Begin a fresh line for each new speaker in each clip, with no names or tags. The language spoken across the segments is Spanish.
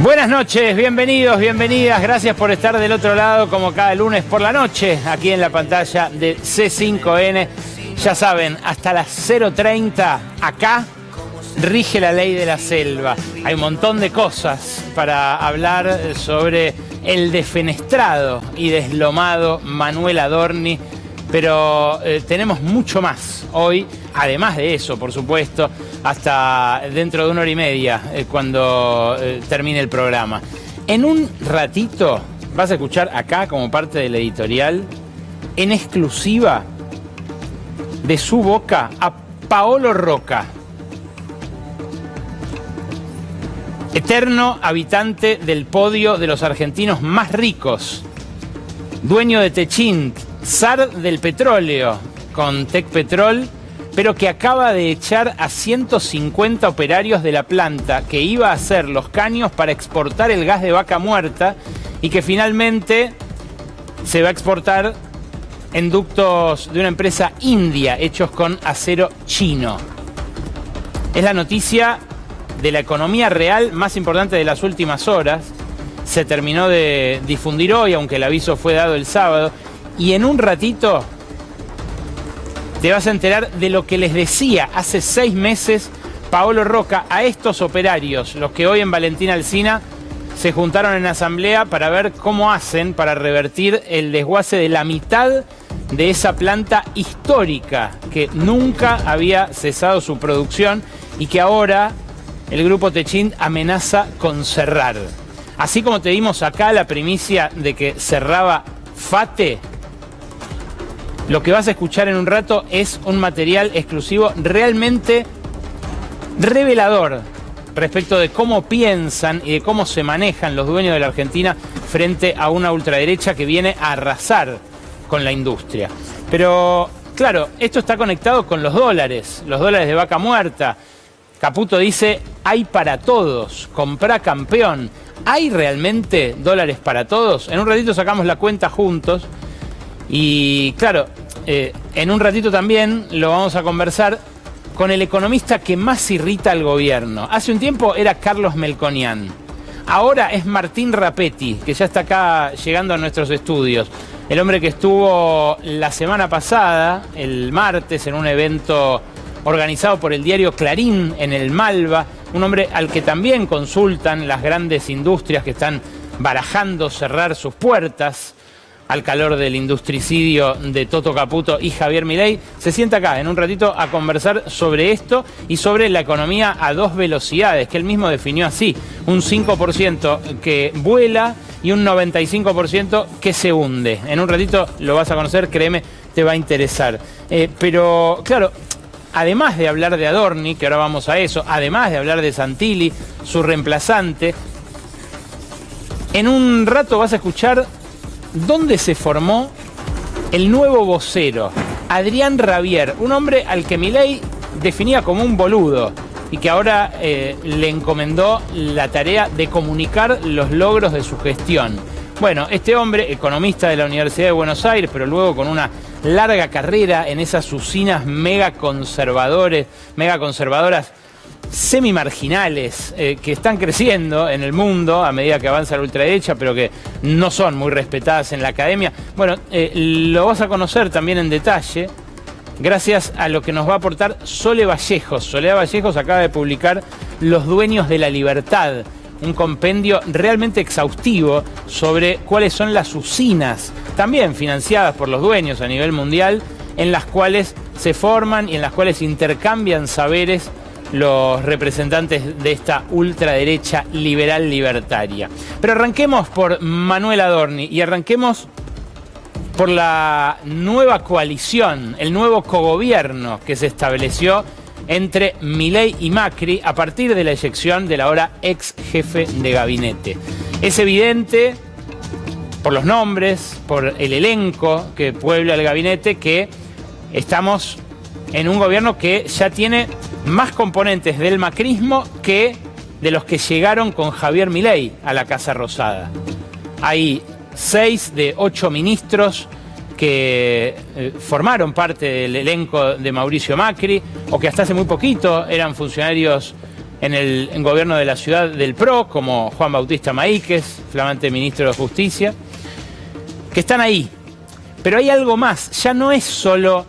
Buenas noches, bienvenidos, bienvenidas, gracias por estar del otro lado como cada lunes por la noche, aquí en la pantalla de C5N. Ya saben, hasta las 0:30 acá rige la ley de la selva. Hay un montón de cosas para hablar sobre el defenestrado y deslomado Manuel Adorni, pero tenemos mucho más hoy, además de eso, por supuesto, hasta dentro de 1 hora y media, cuando termine el programa. En un ratito vas a escuchar acá, como parte del editorial, en exclusiva, de su boca, a Paolo Rocca, eterno habitante del podio de los argentinos más ricos, dueño de Techint, zar del petróleo con Tecpetrol, pero que acaba de echar a 150 operarios de la planta que iba a hacer los caños para exportar el gas de vaca muerta y que finalmente se va a exportar en ductos de una empresa india hechos con acero chino. Es la noticia de la economía real más importante de las últimas horas. Se terminó de difundir hoy, aunque el aviso fue dado el sábado, y en un ratito te vas a enterar de lo que les decía hace 6 meses Paolo Rocca a estos operarios, los que hoy en Valentín Alsina se juntaron en asamblea para ver cómo hacen para revertir el desguace de la mitad de esa planta histórica que nunca había cesado su producción y que ahora el grupo Techint amenaza con cerrar. Así como te dimos acá la primicia de que cerraba FATE, lo que vas a escuchar en un rato es un material exclusivo realmente revelador respecto de cómo piensan y de cómo se manejan los dueños de la Argentina frente a una ultraderecha que viene a arrasar con la industria. Pero, claro, esto está conectado con los dólares de vaca muerta. Caputo dice, hay para todos, comprá campeón. ¿Hay realmente dólares para todos? En un ratito sacamos la cuenta juntos. Y claro, en un ratito también lo vamos a conversar con el economista que más irrita al gobierno. Hace un tiempo era Carlos Melconian. Ahora es Martín Rapetti, que ya está acá llegando a nuestros estudios. El hombre que estuvo la semana pasada, el martes, en un evento organizado por el diario Clarín en el Malva. Un hombre al que también consultan las grandes industrias que están barajando cerrar sus puertas al calor del industricidio de Toto Caputo y Javier Milei. Se sienta acá en un ratito a conversar sobre esto y sobre la economía a 2 velocidades, que él mismo definió así: un 5% que vuela y un 95% que se hunde. En un ratito lo vas a conocer, créeme, te va a interesar. Pero claro, además de hablar de Adorni, que ahora vamos a eso, además de hablar de Santilli, su reemplazante, en un rato vas a escuchar dónde se formó el nuevo vocero, Adrián Rabier, un hombre al que Milei definía como un boludo y que ahora le encomendó la tarea de comunicar los logros de su gestión. Bueno, este hombre, economista de la Universidad de Buenos Aires, pero luego con una larga carrera en esas usinas mega conservadoras, semi-marginales, que están creciendo en el mundo a medida que avanza la ultraderecha, pero que no son muy respetadas en la academia. Bueno, lo vas a conocer también en detalle gracias a lo que nos va a aportar Sole Vallejos. Soledad Vallejos acaba de publicar Los Dueños de la Libertad, un compendio realmente exhaustivo sobre cuáles son las usinas, también financiadas por los dueños a nivel mundial, en las cuales se forman y en las cuales intercambian saberes los representantes de esta ultraderecha liberal libertaria. Pero arranquemos por Manuel Adorni y arranquemos por la nueva coalición, el nuevo cogobierno que se estableció entre Milei y Macri a partir de la eyección del ahora ex jefe de gabinete. Es evidente, por los nombres, por el elenco que puebla el gabinete, que estamos en un gobierno que ya tiene más componentes del macrismo que de los que llegaron con Javier Milei a la Casa Rosada. Hay 6 de 8 ministros que formaron parte del elenco de Mauricio Macri, o que hasta hace muy poquito eran funcionarios en gobierno de la ciudad del PRO, como Juan Bautista Maíquez, flamante ministro de Justicia, que están ahí. Pero hay algo más, ya no es solo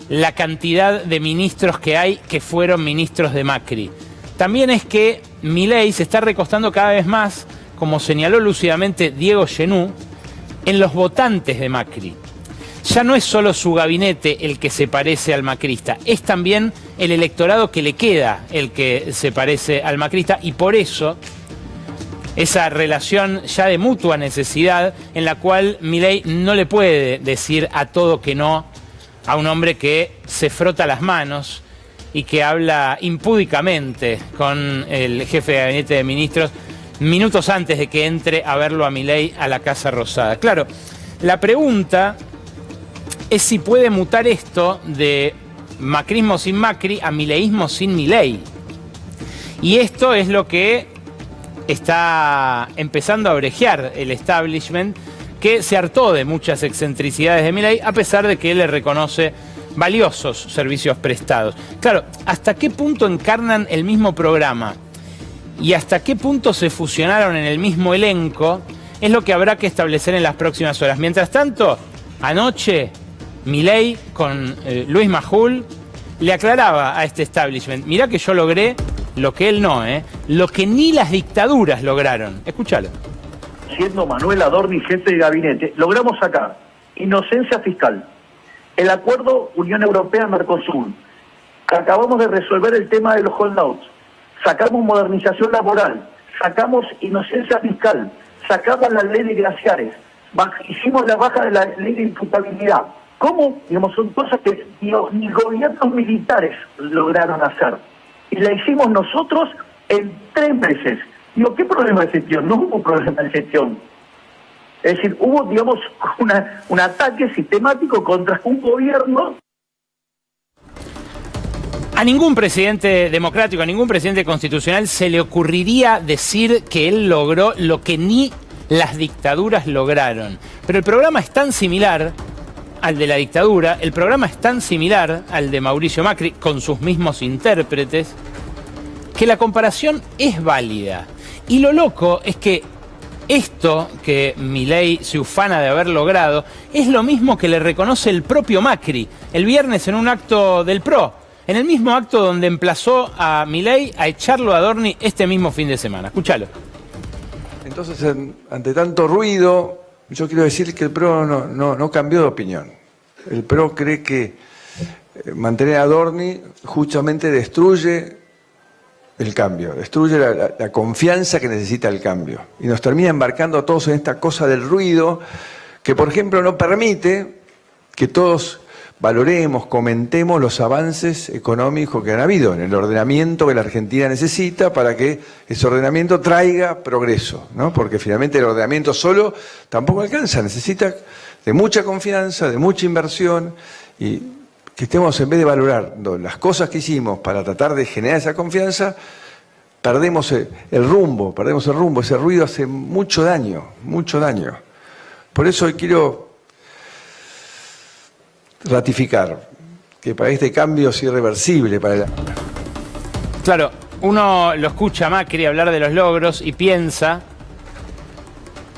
la cantidad de ministros que hay que fueron ministros de Macri. También es que Milei se está recostando cada vez más, como señaló lúcidamente Diego Genú, en los votantes de Macri. Ya no es solo su gabinete el que se parece al macrista, es también el electorado que le queda el que se parece al macrista, y por eso esa relación ya de mutua necesidad en la cual Milei no le puede decir a todo que no a un hombre que se frota las manos y que habla impúdicamente con el jefe de gabinete de ministros minutos antes de que entre a verlo a Milei a la Casa Rosada. Claro, la pregunta es si puede mutar esto de macrismo sin Macri a mileísmo sin Milei. Y esto es lo que está empezando a orejear el establishment, que se hartó de muchas excentricidades de Milei, a pesar de que él le reconoce valiosos servicios prestados. Claro, ¿hasta qué punto encarnan el mismo programa y hasta qué punto se fusionaron en el mismo elenco? Es lo que habrá que establecer en las próximas horas. Mientras tanto, anoche Milei con Luis Majul le aclaraba a este establishment: mirá que yo logré lo que él no, lo que ni las dictaduras lograron. Escúchalo.
Siendo Manuel Adorni jefe de gabinete, logramos sacar inocencia fiscal, el acuerdo Unión Europea-Mercosur, acabamos de resolver el tema de los holdouts, sacamos modernización laboral, sacamos inocencia fiscal, sacamos la ley de glaciares, hicimos la baja de la ley de imputabilidad. ¿Cómo? Digamos, son cosas que ni gobiernos militares lograron hacer. Y la hicimos nosotros en 3 meses. Digo, ¿qué problema de gestión? No hubo problema de gestión. Es decir, hubo, digamos, un ataque sistemático contra un gobierno.
A ningún presidente democrático, a ningún presidente constitucional se le ocurriría decir que él logró lo que ni las dictaduras lograron. Pero el programa es tan similar al de la dictadura, el programa es tan similar al de Mauricio Macri, con sus mismos intérpretes, que la comparación es válida. Y lo loco es que esto que Milei se ufana de haber logrado es lo mismo que le reconoce el propio Macri el viernes en un acto del PRO, en el mismo acto donde emplazó a Milei a echarlo a Adorni este mismo fin de semana. Escúchalo.
Entonces, ante tanto ruido, yo quiero decir que el PRO no cambió de opinión. El PRO cree que mantener a Adorni justamente destruye el cambio, destruye la confianza que necesita el cambio. Y nos termina embarcando a todos en esta cosa del ruido que, por ejemplo, no permite que todos valoremos, comentemos los avances económicos que han habido en el ordenamiento que la Argentina necesita para que ese ordenamiento traiga progreso, ¿no? Porque finalmente el ordenamiento solo tampoco alcanza, necesita de mucha confianza, de mucha inversión, y que estemos, en vez de valorar las cosas que hicimos para tratar de generar esa confianza, perdemos el rumbo, ese ruido hace mucho daño, mucho daño. Por eso hoy quiero ratificar que para este cambio es irreversible.
Claro, uno lo escucha a Macri hablar de los logros y piensa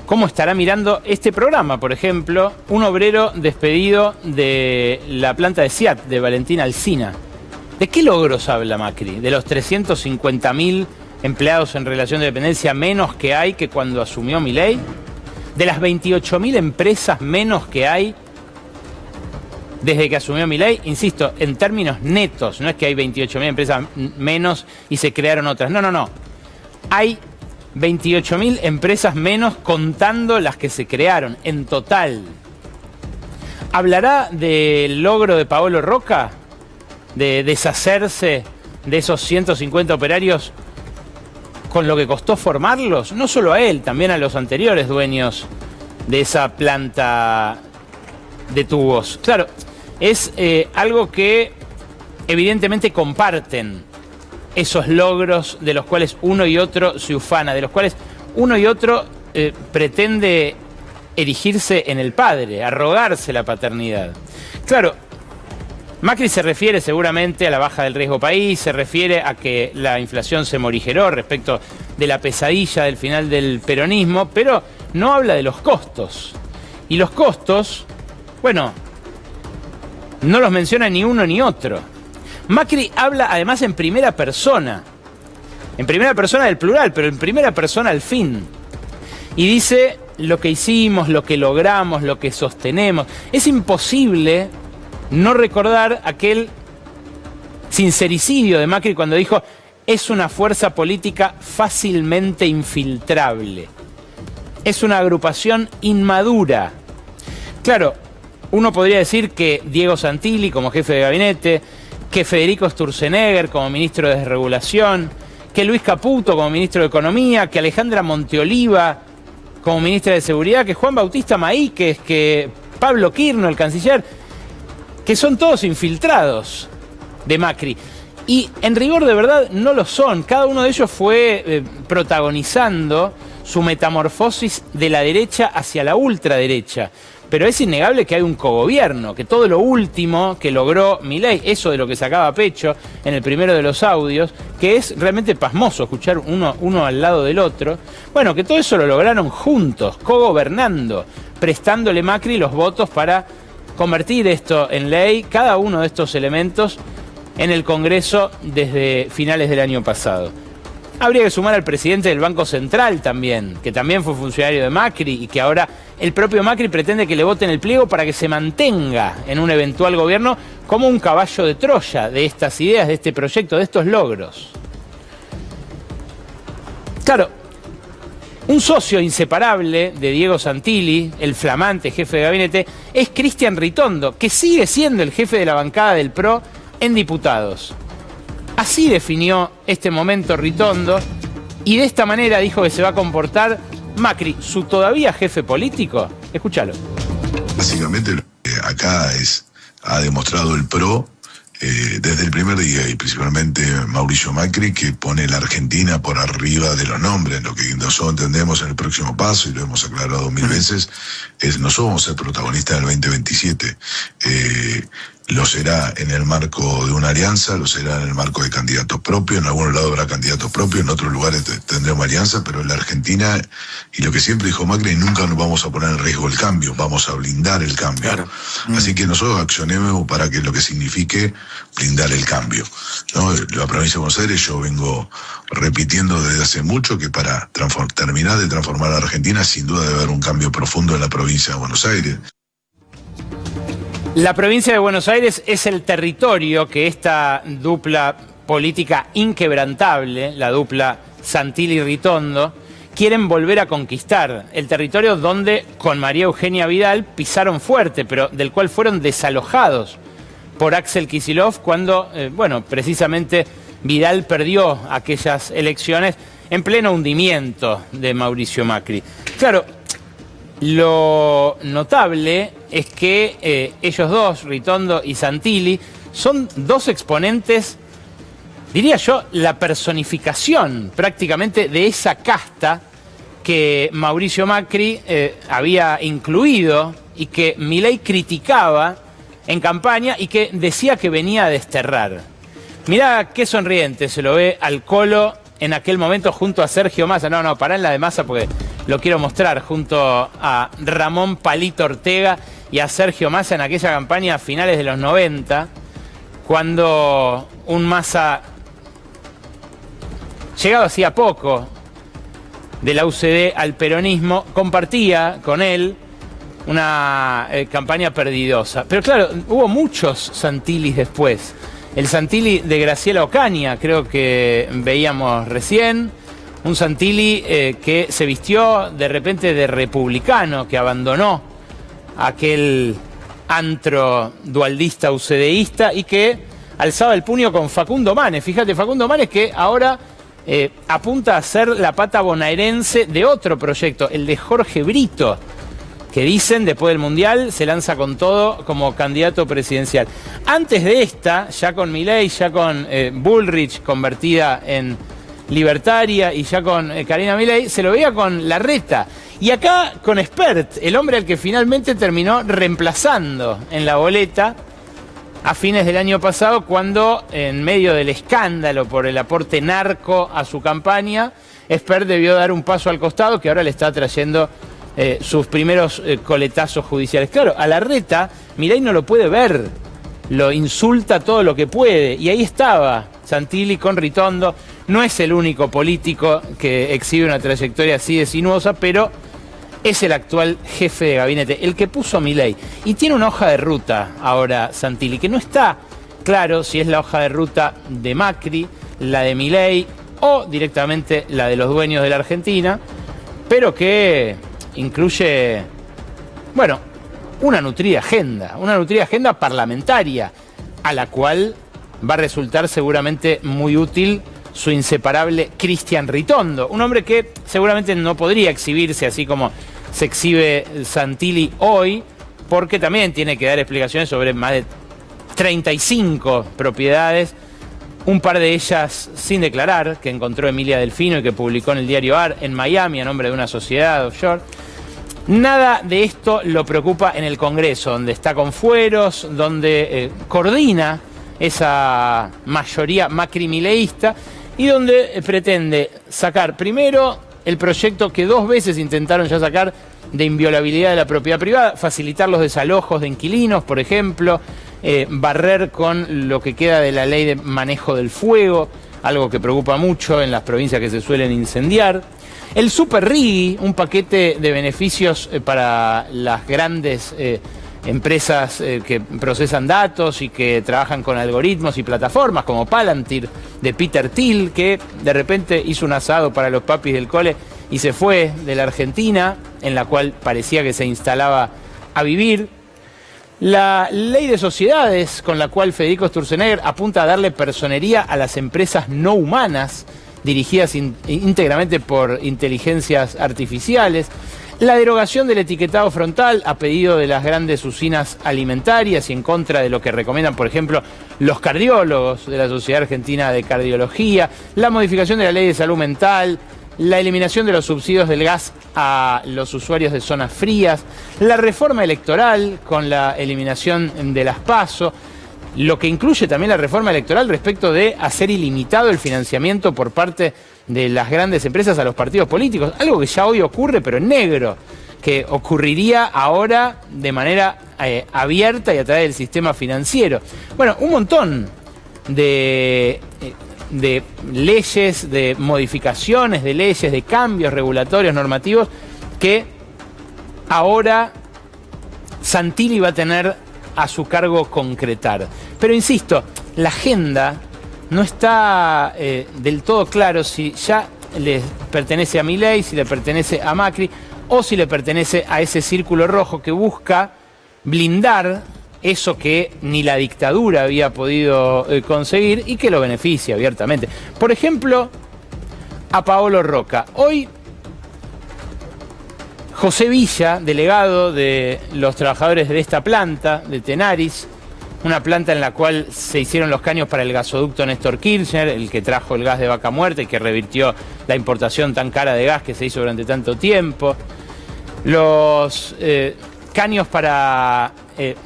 cómo estará mirando este programa. Por ejemplo, un obrero despedido de la planta de Seat, de Valentín Alsina. ¿De qué logros habla Macri? ¿De los 350.000 empleados en relación de dependencia menos que hay que cuando asumió Milei? ¿De las 28.000 empresas menos que hay desde que asumió Milei? Insisto, en términos netos, no es que hay 28.000 empresas menos y se crearon otras. No. Hay 28.000 empresas menos contando las que se crearon, en total. ¿Hablará del logro de Paolo Roca? De deshacerse de esos 150 operarios con lo que costó formarlos, no solo a él, también a los anteriores dueños de esa planta de tubos. Claro, es algo que evidentemente comparten esos logros de los cuales uno y otro se ufana, de los cuales uno y otro pretende erigirse en el padre, arrogarse la paternidad. Claro, Macri se refiere seguramente a la baja del riesgo país, se refiere a que la inflación se morigeró respecto de la pesadilla del final del peronismo, pero no habla de los costos. Y los costos, bueno, no los menciona ni uno ni otro. Macri habla además en primera persona del plural, pero en primera persona al fin. Y dice lo que hicimos, lo que logramos, lo que sostenemos. Es imposible no recordar aquel sincericidio de Macri cuando dijo: es una fuerza política fácilmente infiltrable. Es una agrupación inmadura. Claro, uno podría decir que Diego Santilli como jefe de gabinete, que Federico Sturzenegger como ministro de Desregulación, que Luis Caputo como ministro de Economía, que Alejandra Monteoliva como ministra de Seguridad, que Juan Bautista Maíquez, que Pablo Quirno, el canciller, que son todos infiltrados de Macri. Y en rigor de verdad no lo son. Cada uno de ellos fue protagonizando su metamorfosis de la derecha hacia la ultraderecha. Pero es innegable que hay un cogobierno, que todo lo último que logró Milei, eso de lo que sacaba pecho en el primero de los audios, que es realmente pasmoso escuchar uno al lado del otro, bueno, que todo eso lo lograron juntos, cogobernando, prestándole Macri los votos para convertir esto en ley, cada uno de estos elementos en el Congreso desde finales del año pasado. Habría que sumar al presidente del Banco Central también, que también fue funcionario de Macri y que ahora el propio Macri pretende que le voten el pliego para que se mantenga en un eventual gobierno como un caballo de Troya de estas ideas, de este proyecto, de estos logros. Claro, un socio inseparable de Diego Santilli, el flamante jefe de gabinete, es Cristian Ritondo, que sigue siendo el jefe de la bancada del PRO en diputados. Así definió este momento Ritondo y de esta manera dijo que se va a comportar Macri, su todavía jefe político. Escúchalo.
Básicamente lo que acá ha demostrado el PRO desde el primer día, y principalmente Mauricio Macri, que pone la Argentina por arriba de los nombres. Lo que nosotros entendemos en el próximo paso, y lo hemos aclarado 1000 veces, es no somos el protagonista del 2027. Lo será en el marco de una alianza, lo será en el marco de candidatos propios, en algunos lados habrá candidatos propios, en otros lugares tendremos alianza, pero en la Argentina, y lo que siempre dijo Macri, nunca nos vamos a poner en riesgo el cambio, vamos a blindar el cambio. Claro. Así que nosotros accionemos para que lo que signifique blindar el cambio, ¿no? La provincia de Buenos Aires, yo vengo repitiendo desde hace mucho que para terminar de transformar a Argentina, sin duda debe haber un cambio profundo en la provincia de Buenos Aires.
La provincia de Buenos Aires es el territorio que esta dupla política inquebrantable, la dupla Santilli-Ritondo, quieren volver a conquistar. El territorio donde con María Eugenia Vidal pisaron fuerte, pero del cual fueron desalojados por Axel Kicillof cuando, precisamente Vidal perdió aquellas elecciones en pleno hundimiento de Mauricio Macri. Claro, lo notable es que ellos dos, Ritondo y Santilli, son dos exponentes, diría yo, la personificación prácticamente de esa casta que Mauricio Macri había incluido y que Milei criticaba en campaña y que decía que venía a desterrar. Mirá qué sonriente se lo ve al Colo en aquel momento junto a Sergio Massa. No, pará en la de Massa porque lo quiero mostrar, junto a Ramón Palito Ortega y a Sergio Massa en aquella campaña a finales de los 90, cuando un Massa, llegado hacía poco de la UCD al peronismo, compartía con él una campaña perdidosa. Pero claro, hubo muchos Santillis después. El Santilli de Graciela Ocaña, creo que veíamos recién. Un Santilli que se vistió de repente de republicano, que abandonó aquel antro dualdista UCDista y que alzaba el puño con Facundo Manes. Fíjate, Facundo Manes que ahora apunta a ser la pata bonaerense de otro proyecto, el de Jorge Brito, que dicen después del Mundial se lanza con todo como candidato presidencial. Antes de esta, ya con Milei, ya con Bullrich convertida en libertaria y ya con Karina Milei, se lo veía con Larreta. Y acá con Espert, el hombre al que finalmente terminó reemplazando en la boleta a fines del año pasado, cuando en medio del escándalo por el aporte narco a su campaña, Esper debió dar un paso al costado, que ahora le está trayendo sus primeros coletazos judiciales. Claro, a Larreta, Milei no lo puede ver, lo insulta todo lo que puede, y ahí estaba Santilli con Ritondo. No es el único político que exhibe una trayectoria así de sinuosa, pero es el actual jefe de gabinete, el que puso a Milei. Y tiene una hoja de ruta ahora Santilli, que no está claro si es la hoja de ruta de Macri, la de Milei o directamente la de los dueños de la Argentina, pero que incluye, bueno, una nutrida agenda parlamentaria, a la cual va a resultar seguramente muy útil su inseparable Cristian Ritondo, un hombre que seguramente no podría exhibirse así como se exhibe Santilli hoy, porque también tiene que dar explicaciones sobre más de 35 propiedades, un par de ellas sin declarar, que encontró Emilia Delfino y que publicó en el diario AR en Miami a nombre de una sociedad offshore. Nada de esto lo preocupa en el Congreso, donde está con fueros, donde coordina esa mayoría macrimileísta y donde pretende sacar primero el proyecto que 2 veces intentaron ya sacar de inviolabilidad de la propiedad privada, facilitar los desalojos de inquilinos, por ejemplo, barrer con lo que queda de la ley de manejo del fuego, algo que preocupa mucho en las provincias que se suelen incendiar. El Super RIGI, un paquete de beneficios para las grandes empresas que procesan datos y que trabajan con algoritmos y plataformas como Palantir de Peter Thiel, que de repente hizo un asado para los papis del cole y se fue de la Argentina, en la cual parecía que se instalaba a vivir. La ley de sociedades, con la cual Federico Sturzenegger apunta a darle personería a las empresas no humanas, dirigidas íntegramente por inteligencias artificiales. La derogación del etiquetado frontal a pedido de las grandes usinas alimentarias y en contra de lo que recomiendan, por ejemplo, los cardiólogos de la Sociedad Argentina de Cardiología. La modificación de la ley de salud mental. La eliminación de los subsidios del gas a los usuarios de zonas frías. La reforma electoral con la eliminación de las PASO. Lo que incluye también la reforma electoral respecto de hacer ilimitado el financiamiento por parte de las grandes empresas a los partidos políticos, algo que ya hoy ocurre pero en negro, que ocurriría ahora de manera abierta y a través del sistema financiero. Bueno, un montón de leyes, de modificaciones de leyes, de cambios regulatorios, normativos, que ahora Santilli va a tener a su cargo concretar. Pero insisto, la agenda no está del todo claro si ya le pertenece a Milei, si le pertenece a Macri o si le pertenece a ese círculo rojo que busca blindar eso que ni la dictadura había podido conseguir y que lo beneficia abiertamente. Por ejemplo, a Paolo Roca. Hoy José Villa, delegado de los trabajadores de esta planta, de Tenaris, una planta en la cual se hicieron los caños para el gasoducto Néstor Kirchner, el que trajo el gas de vaca muerta y que revirtió la importación tan cara de gas que se hizo durante tanto tiempo. Los caños para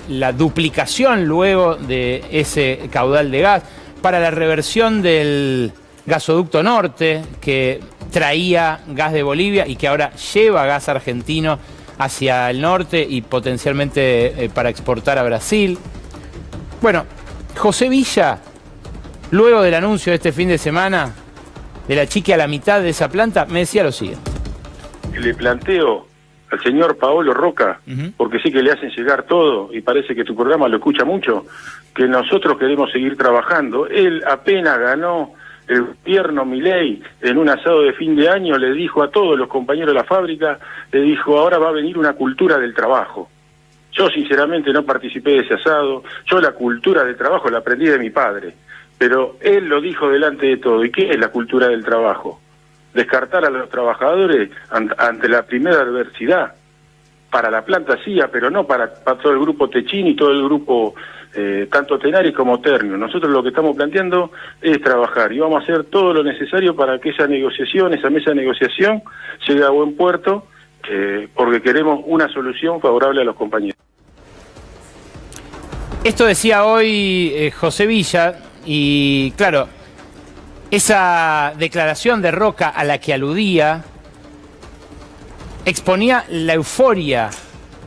la duplicación luego de ese caudal de gas, para la reversión del gasoducto norte que traía gas de Bolivia y que ahora lleva gas argentino hacia el norte y potencialmente para exportar a Brasil. Bueno, José Villa, luego del anuncio de este fin de semana de la chique a la mitad de esa planta, me decía lo siguiente.
Le planteo al señor Paolo Roca, porque sí que le hacen llegar todo y parece que tu programa lo escucha mucho, que nosotros queremos seguir trabajando. Él apenas ganó el gobierno Milei en un asado de fin de año, le dijo a todos los compañeros de la fábrica, le dijo, ahora va a venir una cultura del trabajo. Yo sinceramente no participé de ese asado, yo la cultura del trabajo la aprendí de mi padre, pero él lo dijo delante de todo. ¿Y qué es la cultura del trabajo? Descartar a los trabajadores ante la primera adversidad. Para la planta sí, pero no para todo el grupo Techini y todo el grupo, tanto Tenaris como Ternium. Nosotros lo que estamos planteando es trabajar y vamos a hacer todo lo necesario para que esa negociación, esa mesa de negociación, llegue a buen puerto, porque queremos una solución favorable a los compañeros.
Esto decía hoy José Villa y, claro, esa declaración de Roca a la que aludía exponía la euforia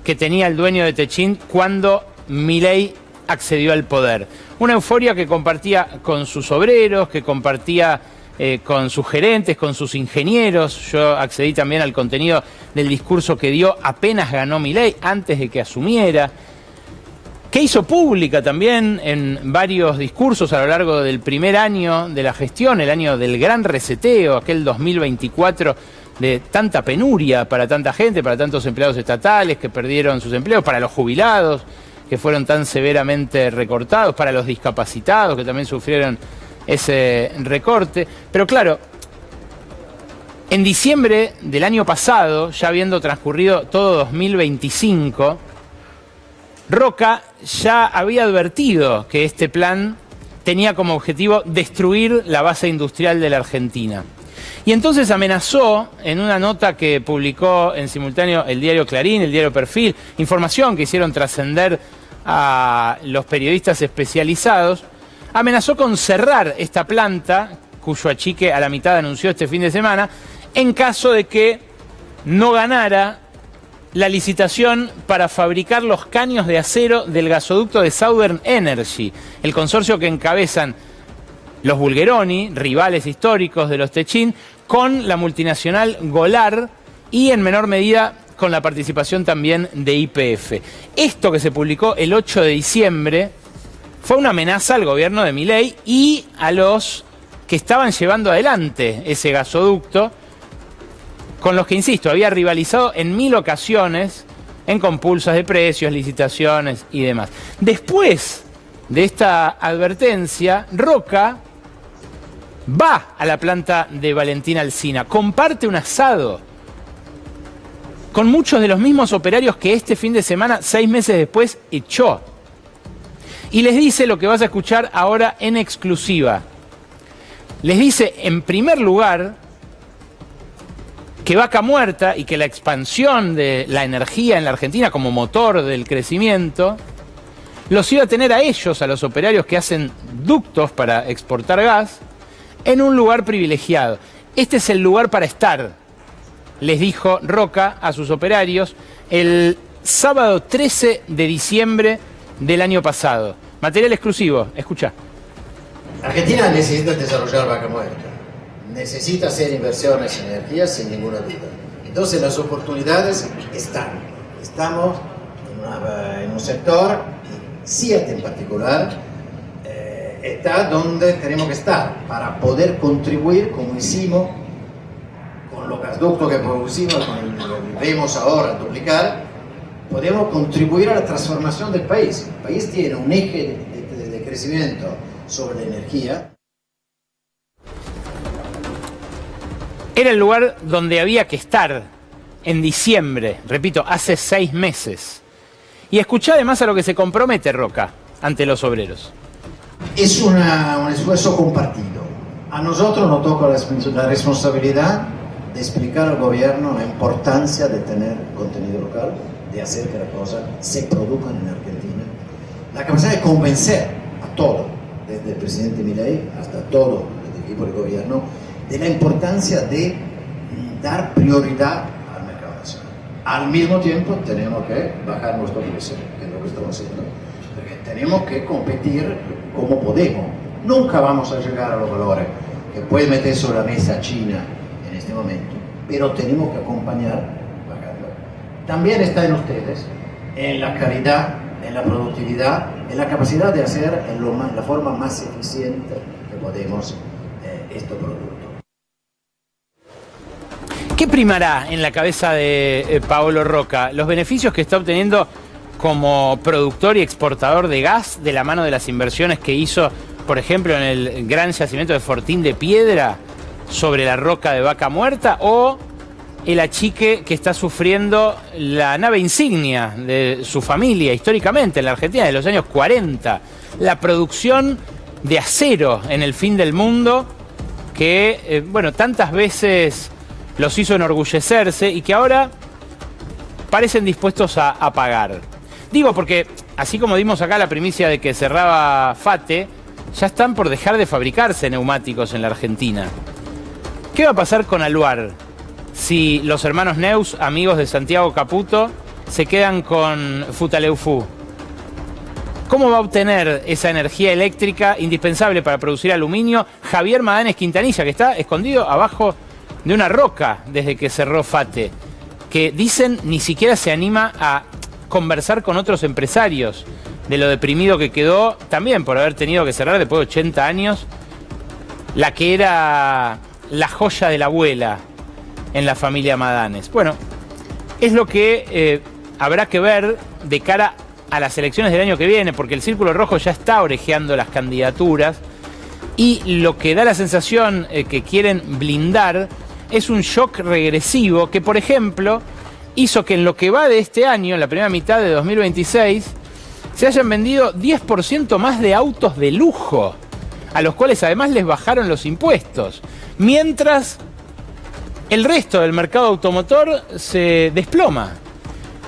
que tenía el dueño de Techint cuando Milei accedió al poder. Una euforia que compartía con sus obreros, que compartía con sus gerentes, con sus ingenieros. Yo accedí también al contenido del discurso que dio apenas ganó Milei, antes de que asumiera, que hizo pública también en varios discursos a lo largo del primer año de la gestión, el año del gran reseteo, aquel 2024 de tanta penuria para tanta gente, para tantos empleados estatales que perdieron sus empleos, para los jubilados que fueron tan severamente recortados, para los discapacitados que también sufrieron ese recorte. Pero claro, en diciembre del año pasado, ya habiendo transcurrido todo 2025, Roca ya había advertido que este plan tenía como objetivo destruir la base industrial de la Argentina. Y entonces amenazó, en una nota que publicó en simultáneo el diario Clarín, el diario Perfil, información que hicieron trascender a los periodistas especializados, amenazó con cerrar esta planta, cuyo achique a la mitad anunció este fin de semana, en caso de que no ganara la licitación para fabricar los caños de acero del gasoducto de Southern Energy, el consorcio que encabezan los Bulgeroni, rivales históricos de los Techint, con la multinacional Golar y en menor medida con la participación también de YPF. Esto que se publicó el 8 de diciembre fue una amenaza al gobierno de Milei y a los que estaban llevando adelante ese gasoducto, con los que, insisto, había rivalizado en 1000 ocasiones en compulsas de precios, licitaciones y demás. Después de esta advertencia, Roca va a la planta de Valentín Alsina, comparte un asado con muchos de los mismos operarios que este fin de semana, 6 meses después, echó. Y les dice lo que vas a escuchar ahora en exclusiva. Les dice, en primer lugar, que Vaca Muerta y que la expansión de la energía en la Argentina como motor del crecimiento los iba a tener a ellos, a los operarios que hacen ductos para exportar gas, en un lugar privilegiado. Este es el lugar para estar, les dijo Roca a sus operarios el sábado 13 de diciembre del año pasado. Material exclusivo, escucha.
Argentina necesita desarrollar Vaca Muerta, necesita hacer inversiones en energía sin ninguna duda. Entonces las oportunidades están. Estamos en un sector, y CIET en particular, está donde tenemos que estar para poder contribuir, como hicimos con los gasoductos que producimos, con lo que vemos ahora duplicar, podemos contribuir a la transformación del país. El país tiene un eje de crecimiento sobre la energía.
Era el lugar donde había que estar en diciembre, repito, hace 6 meses. Y escuchá además a lo que se compromete Roca ante los obreros.
Es un esfuerzo compartido. A nosotros nos toca la responsabilidad de explicar al gobierno la importancia de tener contenido local, de hacer que las cosas se produzcan en Argentina. La capacidad de convencer a todo, desde el presidente Milei hasta todo el equipo del gobierno, de la importancia de dar prioridad al mercado nacional. Al mismo tiempo tenemos que bajar nuestro precio, que es lo que estamos haciendo, porque tenemos que competir como podemos. Nunca vamos a llegar a los valores que puede meter sobre la mesa China en este momento, pero tenemos que acompañar bajando. También está en ustedes, en la calidad, en la productividad, en la capacidad de hacer en la forma más eficiente que podemos estos productos.
¿Qué primará en la cabeza de Paolo Roca? ¿Los beneficios que está obteniendo como productor y exportador de gas de la mano de las inversiones que hizo, por ejemplo, en el gran yacimiento de Fortín de Piedra sobre la roca de Vaca Muerta, o el achique que está sufriendo la nave insignia de su familia históricamente en la Argentina de los años 40, la producción de acero en el fin del mundo que, tantas veces los hizo enorgullecerse y que ahora parecen dispuestos a pagar? Digo porque así como dimos acá la primicia de que cerraba FATE, ya están por dejar de fabricarse neumáticos en la Argentina. ¿Qué va a pasar con Aluar si los hermanos Neus, amigos de Santiago Caputo, se quedan con Futaleufú? ¿Cómo va a obtener esa energía eléctrica indispensable para producir aluminio Javier Madanes Quintanilla, que está escondido abajo de una roca desde que cerró FATE? Que dicen ni siquiera se anima a conversar con otros empresarios de lo deprimido que quedó, también por haber tenido que cerrar después de 80 años, la que era la joya de la abuela en la familia Madanes. Bueno, es lo que habrá que ver de cara a las elecciones del año que viene, porque el Círculo Rojo ya está orejeando las candidaturas y lo que da la sensación que quieren blindar es un shock regresivo que, por ejemplo, hizo que en lo que va de este año, en la primera mitad de 2026, se hayan vendido 10% más de autos de lujo, a los cuales además les bajaron los impuestos, mientras el resto del mercado automotor se desploma.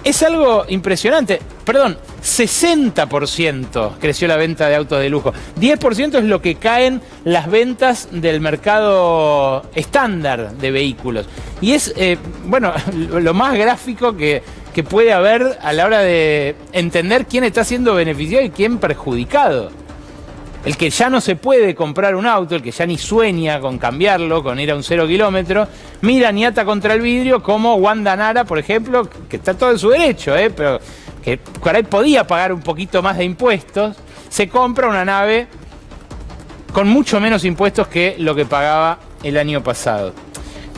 Es algo impresionante. Perdón, 60% creció la venta de autos de lujo. 10% es lo que caen las ventas del mercado estándar de vehículos. Y es, bueno, lo más gráfico que puede haber a la hora de entender quién está siendo beneficiado y quién perjudicado. El que ya no se puede comprar un auto, el que ya ni sueña con cambiarlo, con ir a un 0 kilómetro, mira ñata contra el vidrio como Wanda Nara, por ejemplo, que está todo en su derecho, pero que por ahí podía pagar un poquito más de impuestos, se compra una nave con mucho menos impuestos que lo que pagaba el año pasado.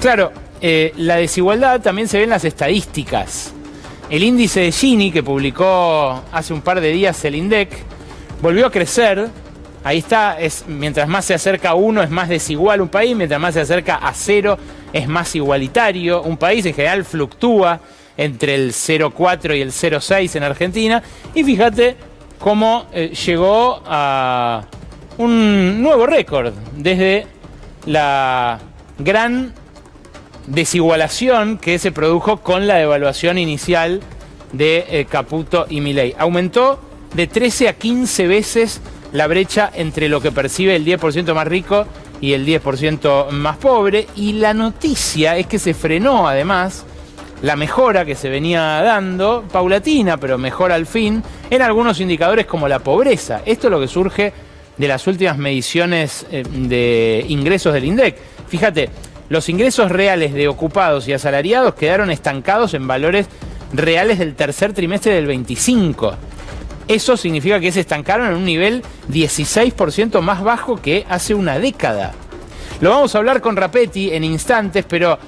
Claro, la desigualdad también se ve en las estadísticas. El índice de Gini, que publicó hace un par de días el INDEC, volvió a crecer. Ahí está, mientras más se acerca a 1 es más desigual un país, mientras más se acerca a 0 es más igualitario. Un país en general fluctúa entre el 0,4 y el 0,6 en Argentina. Y fíjate cómo llegó a un nuevo récord desde la gran desigualación que se produjo con la devaluación inicial de Caputo y Milei. Aumentó de 13 a 15 veces la brecha entre lo que percibe el 10% más rico y el 10% más pobre, y la noticia es que se frenó además la mejora que se venía dando, paulatina, pero mejora al fin, en algunos indicadores como la pobreza. Esto es lo que surge de las últimas mediciones de ingresos del INDEC. Fíjate, los ingresos reales de ocupados y asalariados quedaron estancados en valores reales del tercer trimestre del 25. Eso significa que se estancaron en un nivel 16% más bajo que hace una década. Lo vamos a hablar con Rapetti en instantes, pero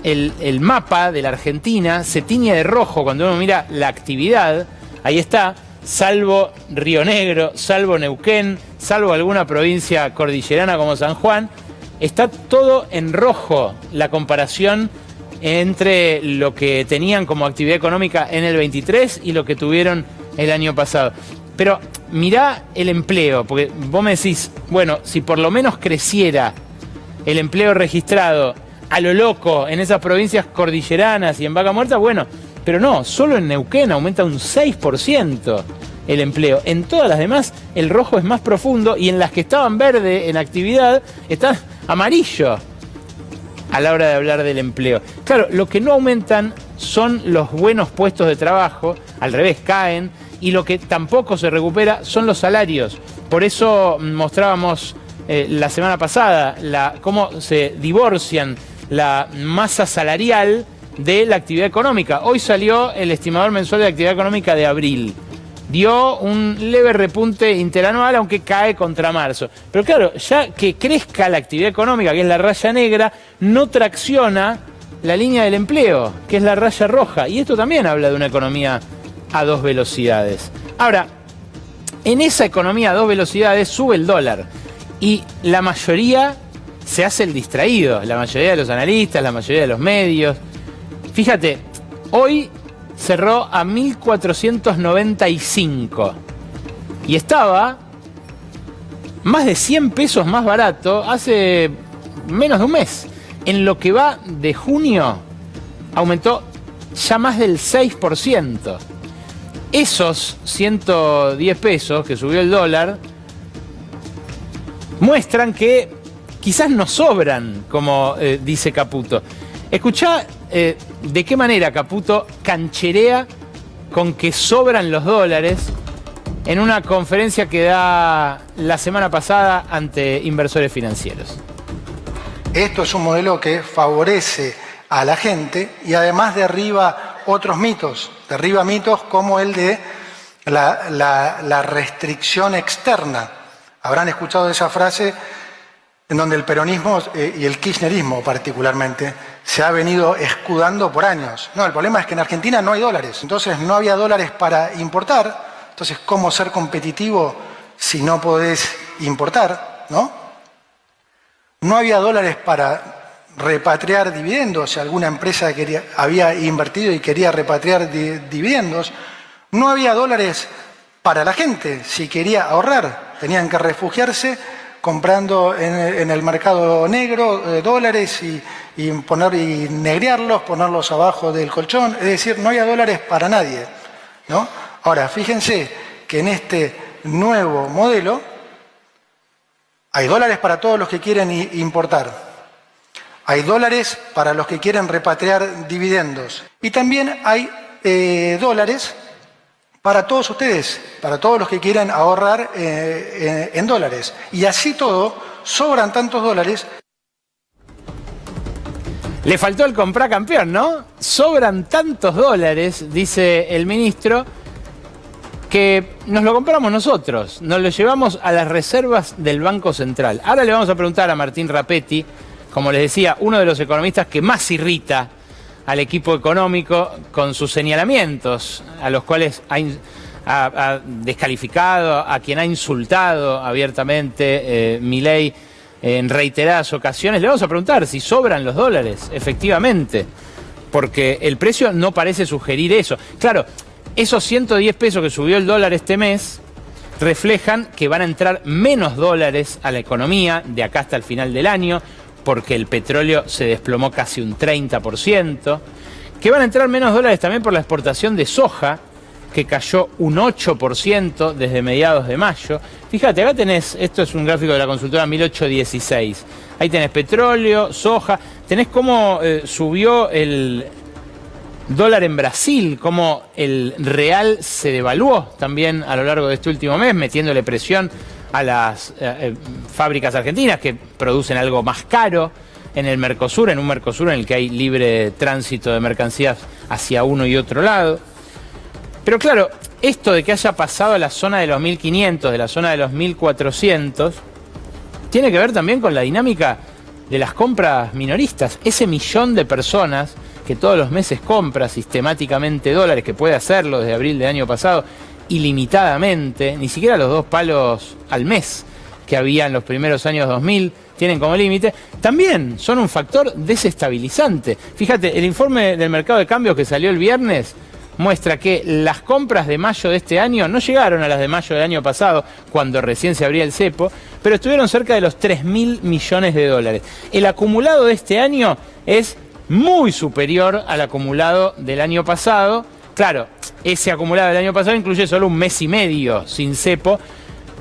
el mapa de la Argentina se tiñe de rojo cuando uno mira la actividad. Ahí está, salvo Río Negro, salvo Neuquén, salvo alguna provincia cordillerana como San Juan, está todo en rojo la comparación entre lo que tenían como actividad económica en el 23 y lo que tuvieron el año pasado. Pero mirá el empleo, porque vos me decís, bueno, si por lo menos creciera el empleo registrado a lo loco en esas provincias cordilleranas y en Vaca Muerta, bueno, pero no, solo en Neuquén aumenta un 6% el empleo. En todas las demás el rojo es más profundo y en las que estaban verde en actividad está amarillo a la hora de hablar del empleo. Claro, lo que no aumentan son los buenos puestos de trabajo, al revés, caen, y lo que tampoco se recupera son los salarios. Por eso mostrábamos la semana pasada cómo se divorcian la masa salarial de la actividad económica. Hoy salió el estimador mensual de actividad económica de abril. Dio un leve repunte interanual, aunque cae contra marzo. Pero claro, ya que crezca la actividad económica, que es la raya negra, no tracciona la línea del empleo, que es la raya roja. Y esto también habla de una economía a dos velocidades. Ahora, en esa economía a dos velocidades sube el dólar. Y la mayoría se hace el distraído. La mayoría de los analistas, la mayoría de los medios. Fíjate, hoy cerró a 1.495 y estaba más de 100 pesos más barato hace menos de un mes. En lo que va de junio aumentó ya más del 6%. esos 110 pesos que subió el dólar muestran que quizás no sobran, como dice Caputo. Escuchá de qué manera Caputo cancherea con que sobran los dólares en una conferencia que da la semana pasada ante inversores financieros.
Esto es un modelo que favorece a la gente y además derriba otros mitos. Derriba mitos como el de la restricción externa. Habrán escuchado esa frase en donde el peronismo y el kirchnerismo particularmente se ha venido escudando por años. No, el problema es que en Argentina no hay dólares, entonces no había dólares para importar. Entonces, ¿cómo ser competitivo si no podés importar, no? No había dólares para repatriar dividendos, si alguna empresa había invertido y quería repatriar dividendos. No había dólares para la gente, si quería ahorrar. Tenían que refugiarse comprando en el mercado negro dólares y negrearlos, ponerlos abajo del colchón. Es decir, no había dólares para nadie, ¿no? Ahora, fíjense que en este nuevo modelo hay dólares para todos los que quieren importar. Hay dólares para los que quieren repatriar dividendos. Y también hay dólares para todos ustedes, para todos los que quieran ahorrar en dólares. Y así todo, sobran tantos dólares.
Le faltó el comprar campeón, ¿no? Sobran tantos dólares, dice el ministro, que nos lo compramos nosotros, nos lo llevamos a las reservas del Banco Central. Ahora le vamos a preguntar a Martín Rapetti, como les decía, uno de los economistas que más irrita al equipo económico con sus señalamientos, a los cuales ha descalificado, a quien ha insultado abiertamente Milei en reiteradas ocasiones. Le vamos a preguntar si sobran los dólares, efectivamente, porque el precio no parece sugerir eso. Claro, esos 110 pesos que subió el dólar este mes reflejan que van a entrar menos dólares a la economía de acá hasta el final del año, porque el petróleo se desplomó casi un 30%, que van a entrar menos dólares también por la exportación de soja, que cayó un 8% desde mediados de mayo. Fíjate, acá tenés, esto es un gráfico de la consultora 1816, ahí tenés petróleo, soja, tenés cómo subió el dólar en Brasil, cómo el real se devaluó también a lo largo de este último mes, metiéndole presión a las fábricas argentinas que producen algo más caro en el Mercosur, en un Mercosur en el que hay libre tránsito de mercancías hacia uno y otro lado. Pero claro, esto de que haya pasado a la zona de los 1.500, de la zona de los 1.400, tiene que ver también con la dinámica de las compras minoristas. Ese millón de personas que todos los meses compra sistemáticamente dólares, que puede hacerlo desde abril del año pasado, ilimitadamente, ni siquiera los 2 palos al mes que había en los primeros años 2000 tienen como límite, también son un factor desestabilizante. Fíjate, el informe del mercado de cambios que salió el viernes muestra que las compras de mayo de este año no llegaron a las de mayo del año pasado, cuando recién se abría el cepo, pero estuvieron cerca de los 3.000 millones de dólares. El acumulado de este año es muy superior al acumulado del año pasado. Claro, ese acumulado del año pasado incluye solo un mes y medio sin cepo,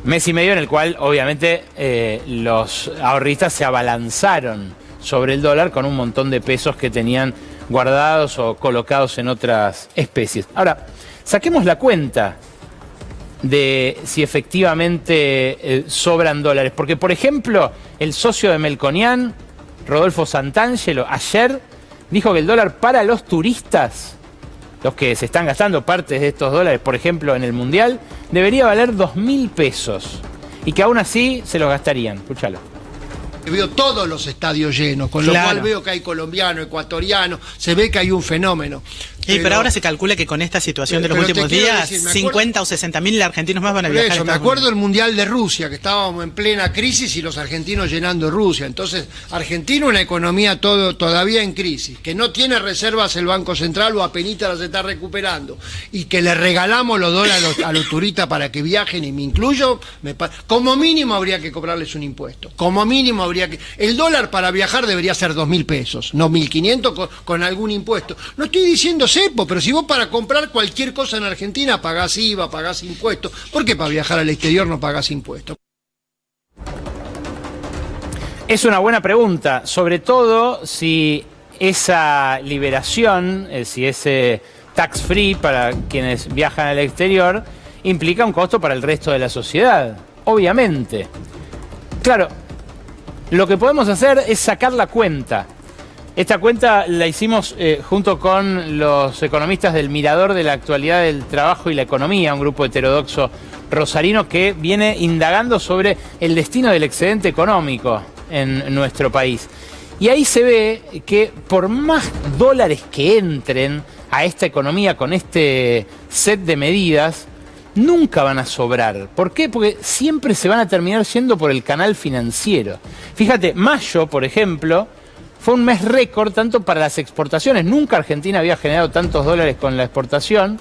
mes y medio en el cual obviamente los ahorristas se abalanzaron sobre el dólar con un montón de pesos que tenían guardados o colocados en otras especies. Ahora, saquemos la cuenta de si efectivamente sobran dólares, porque por ejemplo el socio de Melconian, Rodolfo Santangelo, ayer dijo que el dólar para los turistas, los que se están gastando partes de estos dólares, por ejemplo en el Mundial, debería valer 2.000 pesos y que aún así se los gastarían. Escúchalo.
Veo todos los estadios llenos, con lo cual veo que hay colombiano, ecuatoriano, se ve que hay un fenómeno.
Pero ahora se calcula que con esta situación de los últimos días, 50 o 60.000 argentinos más van a viajar.
Me acuerdo del Mundial de Rusia, que estábamos en plena crisis y los argentinos llenando Rusia. Entonces, Argentina, una economía todavía en crisis, que no tiene reservas el Banco Central o apenas las está recuperando, y que le regalamos los dólares a los turistas para que viajen, y me incluyo, como mínimo habría que cobrarles un impuesto. Como mínimo habría que... El dólar para viajar debería ser 2.000 pesos, no 1.500 con algún impuesto. No estoy diciendo cepo, pero si vos para comprar cualquier cosa en Argentina pagás IVA, pagás impuestos, ¿por qué para viajar al exterior no pagás impuestos?
Es una buena pregunta, sobre todo si esa liberación, si ese tax free para quienes viajan al exterior, implica un costo para el resto de la sociedad, obviamente. Claro, lo que podemos hacer es sacar la cuenta. Esta cuenta la hicimos junto con los economistas del Mirador de la Actualidad del Trabajo y la Economía, un grupo heterodoxo rosarino que viene indagando sobre el destino del excedente económico en nuestro país. Y ahí se ve que por más dólares que entren a esta economía con este set de medidas, nunca van a sobrar. ¿Por qué? Porque siempre se van a terminar yendo por el canal financiero. Fíjate, mayo, por ejemplo, fue un mes récord tanto para las exportaciones. Nunca Argentina había generado tantos dólares con la exportación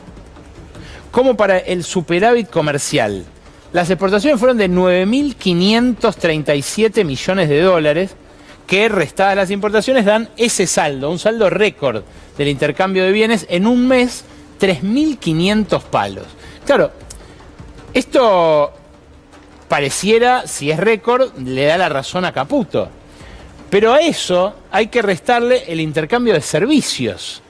como para el superávit comercial. Las exportaciones fueron de 9.537 millones de dólares, que restadas las importaciones dan ese saldo, un saldo récord del intercambio de bienes en un mes, 3.500 palos. Claro, esto pareciera, si es récord, le da la razón a Caputo. Pero a eso hay que restarle el intercambio de servicios,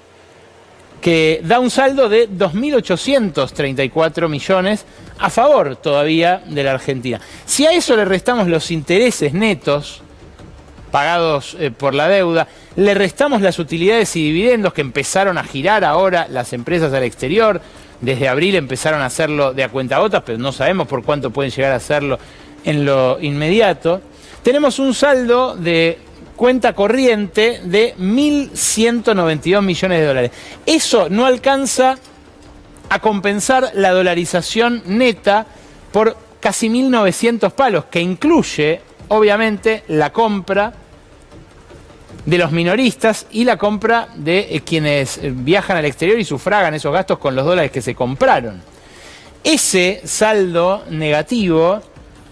que da un saldo de 2.834 millones a favor todavía de la Argentina. Si a eso le restamos los intereses netos pagados por la deuda, le restamos las utilidades y dividendos que empezaron a girar ahora las empresas al exterior, desde abril empezaron a hacerlo de a cuentagotas, pero no sabemos por cuánto pueden llegar a hacerlo en lo inmediato, tenemos un saldo de cuenta corriente de 1.192 millones de dólares. Eso no alcanza a compensar la dolarización neta por casi 1.900 palos, que incluye, obviamente, la compra de los minoristas y la compra de quienes viajan al exterior y sufragan esos gastos con los dólares que se compraron. Ese saldo negativo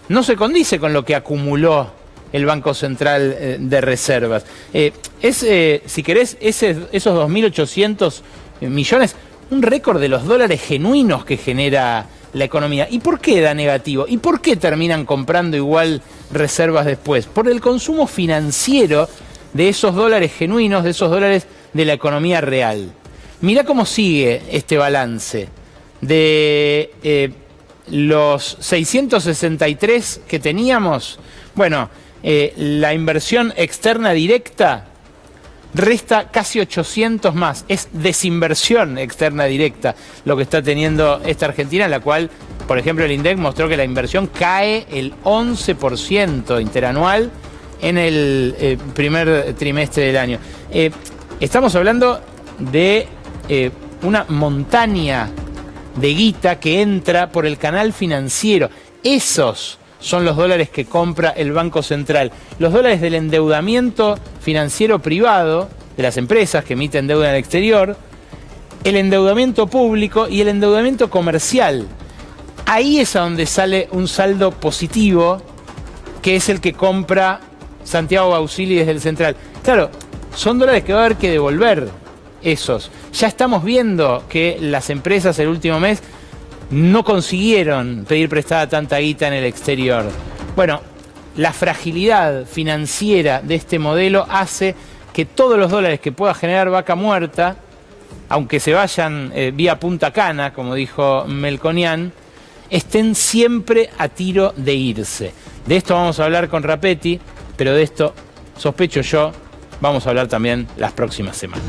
no se condice con lo que acumuló el Banco Central de Reservas. Si querés, esos 2.800 millones, un récord de los dólares genuinos que genera la economía. ¿Y por qué da negativo? ¿Y por qué terminan comprando igual reservas después? Por el consumo financiero de esos dólares genuinos, de esos dólares de la economía real. Mirá cómo sigue este balance. De los 663 que teníamos, bueno, la inversión externa directa resta casi 800 más. Es desinversión externa directa lo que está teniendo esta Argentina, en la cual, por ejemplo, el INDEC mostró que la inversión cae el 11% interanual en el primer trimestre del año. Estamos hablando de una montaña de guita que entra por el canal financiero. Esos son los dólares que compra el Banco Central. Los dólares del endeudamiento financiero privado de las empresas que emiten deuda en el exterior, el endeudamiento público y el endeudamiento comercial. Ahí es a donde sale un saldo positivo, que es el que compra Santiago Bausili desde el Central. Claro, son dólares que va a haber que devolver esos. Ya estamos viendo que las empresas el último mes no consiguieron pedir prestada tanta guita en el exterior. Bueno, la fragilidad financiera de este modelo hace que todos los dólares que pueda generar Vaca Muerta, aunque se vayan vía Punta Cana, como dijo Melconian, estén siempre a tiro de irse. De esto vamos a hablar con Rapetti, pero de esto, sospecho yo, vamos a hablar también las próximas semanas.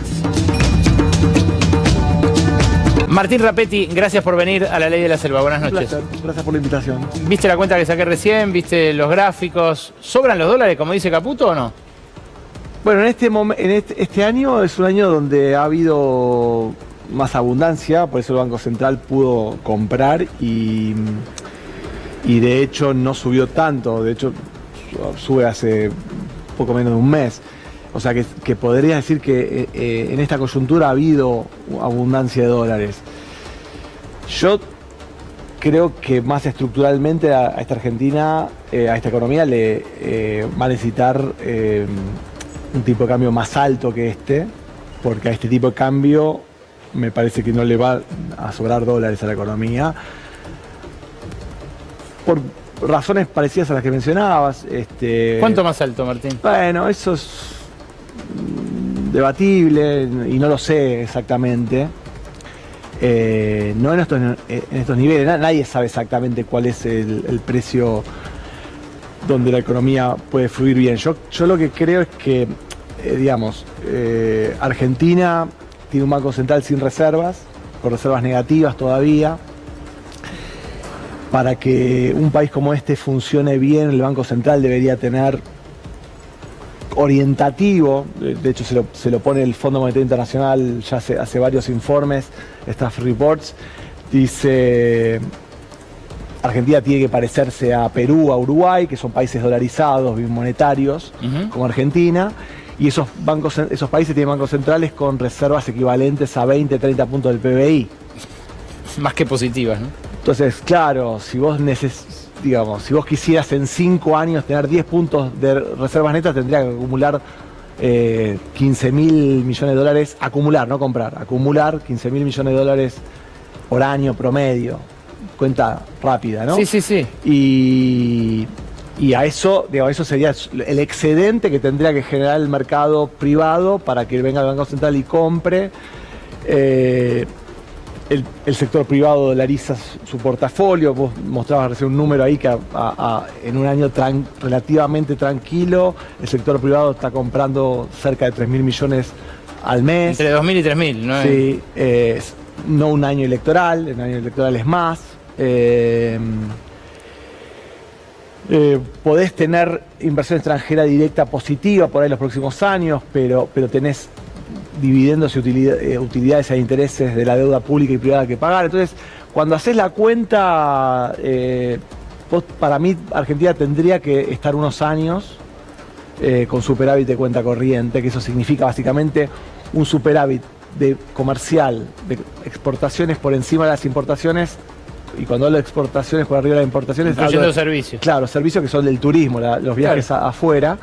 Martín Rapetti, gracias por venir a La Ley de la Selva. Buenas noches.
Gracias por la invitación.
¿Viste la cuenta que saqué recién? ¿Viste los gráficos? ¿Sobran los dólares, como dice Caputo, o no?
Bueno, este año es un año donde ha habido más abundancia, por eso el Banco Central pudo comprar y de hecho no subió tanto, de hecho sube hace poco menos de un mes. O sea que podría decir que en esta coyuntura ha habido abundancia de dólares. Yo creo que más estructuralmente a esta Argentina, a esta economía, le va a necesitar un tipo de cambio más alto que este, porque a este tipo de cambio me parece que no le va a sobrar dólares a la economía. Por razones parecidas a las que mencionabas.
¿Cuánto más alto, Martín?
Bueno, eso es debatible y no lo sé exactamente. No en estos niveles, nadie sabe exactamente cuál es el precio donde la economía puede fluir bien. Yo lo que creo es que, Argentina tiene un banco central sin reservas, con reservas negativas todavía. Para que un país como este funcione bien, el Banco Central debería tener orientativo, de hecho se lo pone el Fondo Monetario Internacional ya hace varios informes, staff reports, dice Argentina tiene que parecerse a Perú, a Uruguay, que son países dolarizados, bimonetarios, como Argentina, y esos países tienen bancos centrales con reservas equivalentes a 20-30 puntos del PBI.
Más que positivas, ¿no?
Entonces, claro, si vos quisieras en 5 años tener 10 puntos de reservas netas, tendría que acumular 15.000 millones de dólares, acumular, no comprar, acumular 15.000 millones de dólares por año promedio. Cuenta rápida, ¿no?
Sí.
Y a eso, eso sería el excedente que tendría que generar el mercado privado para que venga el Banco Central y compre. El sector privado dolariza su portafolio. Vos mostrabas recién un número ahí que en un año relativamente tranquilo, el sector privado está comprando cerca de 3.000 millones al mes.
Entre 2.000 y 3.000, ¿no?
Sí, no un año electoral, el año electoral es más. Podés tener inversión extranjera directa positiva por ahí los próximos años, pero tenés dividendos y utilidades e intereses de la deuda pública y privada que pagar. Entonces, cuando haces la cuenta, para mí Argentina tendría que estar unos años con superávit de cuenta corriente, que eso significa básicamente un superávit de comercial, de exportaciones por encima de las importaciones. Y cuando hablo de exportaciones por arriba de las importaciones,
incluyendo servicios.
Claro, servicios que son del turismo, los viajes afuera,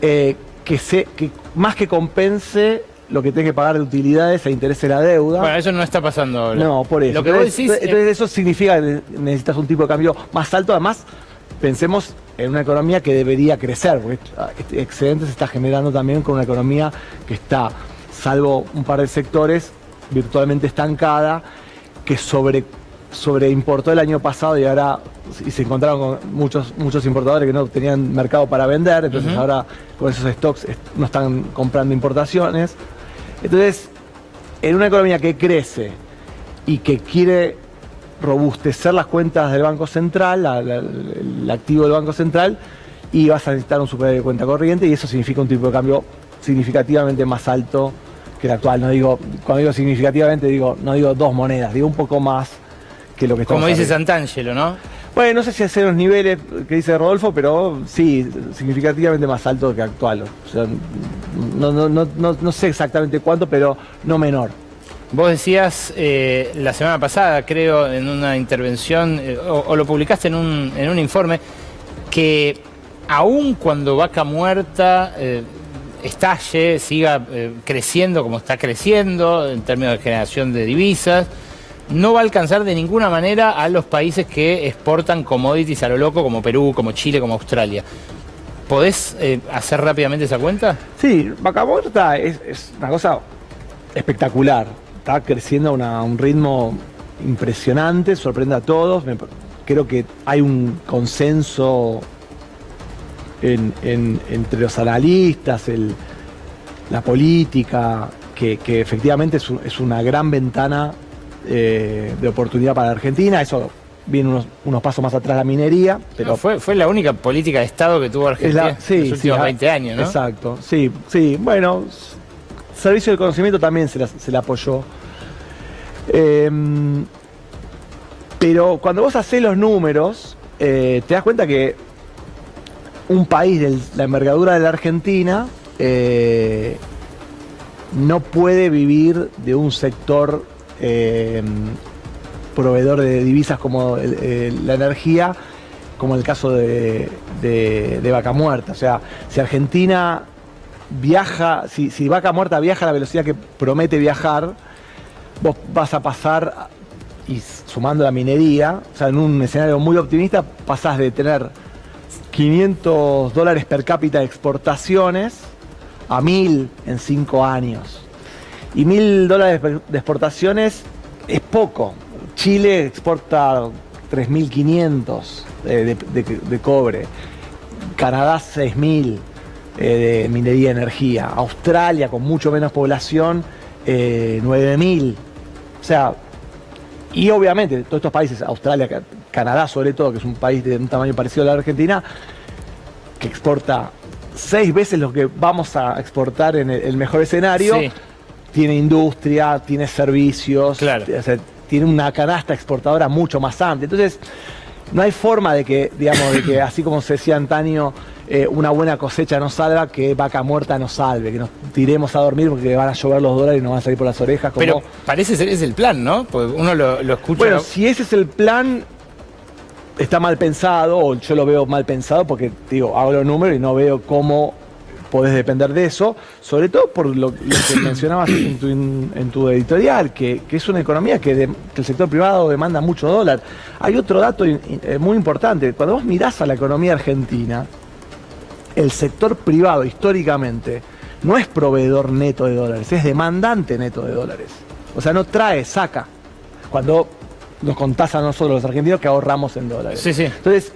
que más que compense lo que tenés que pagar de utilidades e intereses de la deuda.
Bueno, eso no está pasando ahora.
No, por eso.
Lo que vos decís,
entonces eso significa que necesitas un tipo de cambio más alto. Además, pensemos en una economía que debería crecer, porque este excedente se está generando también con una economía que está, salvo un par de sectores, virtualmente estancada, que sobreimportó el año pasado y se encontraron con muchos importadores que no tenían mercado para vender, entonces ahora con esos stocks no están comprando importaciones. Entonces, en una economía que crece y que quiere robustecer las cuentas del Banco Central, el activo del Banco Central, y vas a necesitar un superávit de cuenta corriente, y eso significa un tipo de cambio significativamente más alto que el actual. Cuando digo significativamente, no digo 2 monedas, digo un poco más que lo que estamos.
Como dice Santangelo, ¿no?
Bueno, no sé si hacer los niveles que dice Rodolfo, pero sí, significativamente más alto que actual. O sea, no sé exactamente cuánto, pero no menor.
Vos decías la semana pasada, creo, en una intervención, o lo publicaste en un informe, que aún cuando Vaca Muerta estalle, siga creciendo como está creciendo en términos de generación de divisas, no va a alcanzar de ninguna manera a los países que exportan commodities a lo loco, como Perú, como Chile, como Australia. ¿Podés hacer rápidamente esa cuenta?
Sí, Vaca Muerta es una cosa espectacular. Está creciendo a un ritmo impresionante, sorprende a todos. Creo que hay un consenso entre los analistas, la política, que efectivamente es una gran ventana de oportunidad para Argentina. Eso viene unos pasos más atrás la minería, pero
fue la única política de Estado que tuvo Argentina en los últimos 20 años, ¿no?
Exacto, sí, bueno, Servicio del Conocimiento también se la apoyó. Pero cuando vos hacés los números, te das cuenta que un país de la envergadura de la Argentina no puede vivir de un sector proveedor de divisas como la energía, como el caso de Vaca Muerta. O sea, si Argentina viaja, si Vaca Muerta viaja a la velocidad que promete viajar, vos vas a pasar, y sumando la minería, o sea, en un escenario muy optimista, pasás de tener $500 per cápita de exportaciones a 1.000 en 5 años. Y $1.000 de exportaciones es poco. Chile exporta 3.500 de cobre. Canadá 6.000 de minería y energía. Australia, con mucho menos población, 9.000. O sea, y obviamente todos estos países, Australia, Canadá sobre todo, que es un país de un tamaño parecido a la Argentina, que exporta 6 veces lo que vamos a exportar en el mejor escenario, sí. Tiene industria, tiene servicios, claro. O sea, tiene una canasta exportadora mucho más amplia. Entonces, no hay forma de que, digamos, de que así como se decía antaño, una buena cosecha nos salva, que vaca muerta nos salve, que nos tiremos a dormir porque van a llover los dólares y nos van a salir por las orejas. Como...
Pero parece ser ese el plan, ¿no? Porque uno lo escucha...
Bueno, si ese es el plan, está mal pensado, o yo lo veo mal pensado, porque, digo, hago los números y no veo cómo podés depender de eso, sobre todo por lo que mencionabas en tu editorial, que es una economía que el sector privado demanda mucho dólar. Hay otro dato muy importante. Cuando vos mirás a la economía argentina, el sector privado históricamente no es proveedor neto de dólares, es demandante neto de dólares. O sea, no trae, saca. Cuando nos contás a nosotros los argentinos que ahorramos en dólares.
Sí, sí.
Entonces,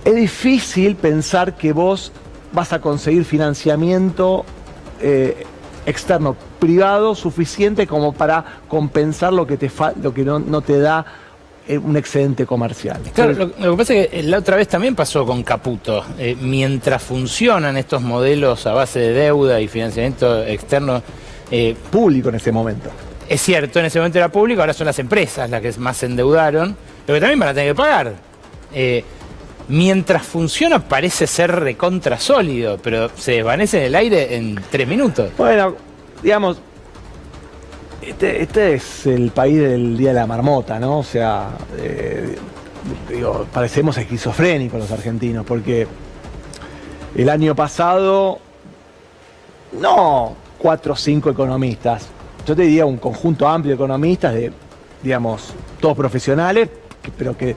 es difícil pensar que vos vas a conseguir financiamiento externo, privado, suficiente como para compensar lo que no te da un excedente comercial.
Claro, lo que pasa es que la otra vez también pasó con Caputo. Mientras funcionan estos modelos a base de deuda y financiamiento externo...
público en ese momento.
Es cierto, en ese momento era público, ahora son las empresas las que más se endeudaron, pero que también van a tener que pagar. Mientras funciona parece ser recontra sólido, pero se desvanece en el aire en 3 minutos.
Bueno, digamos, este es el país del Día de la Marmota, ¿no? O sea, digo, parecemos esquizofrénicos los argentinos, porque el año pasado, no 4 o 5 economistas, yo te diría un conjunto amplio de economistas, digamos, todos profesionales, pero que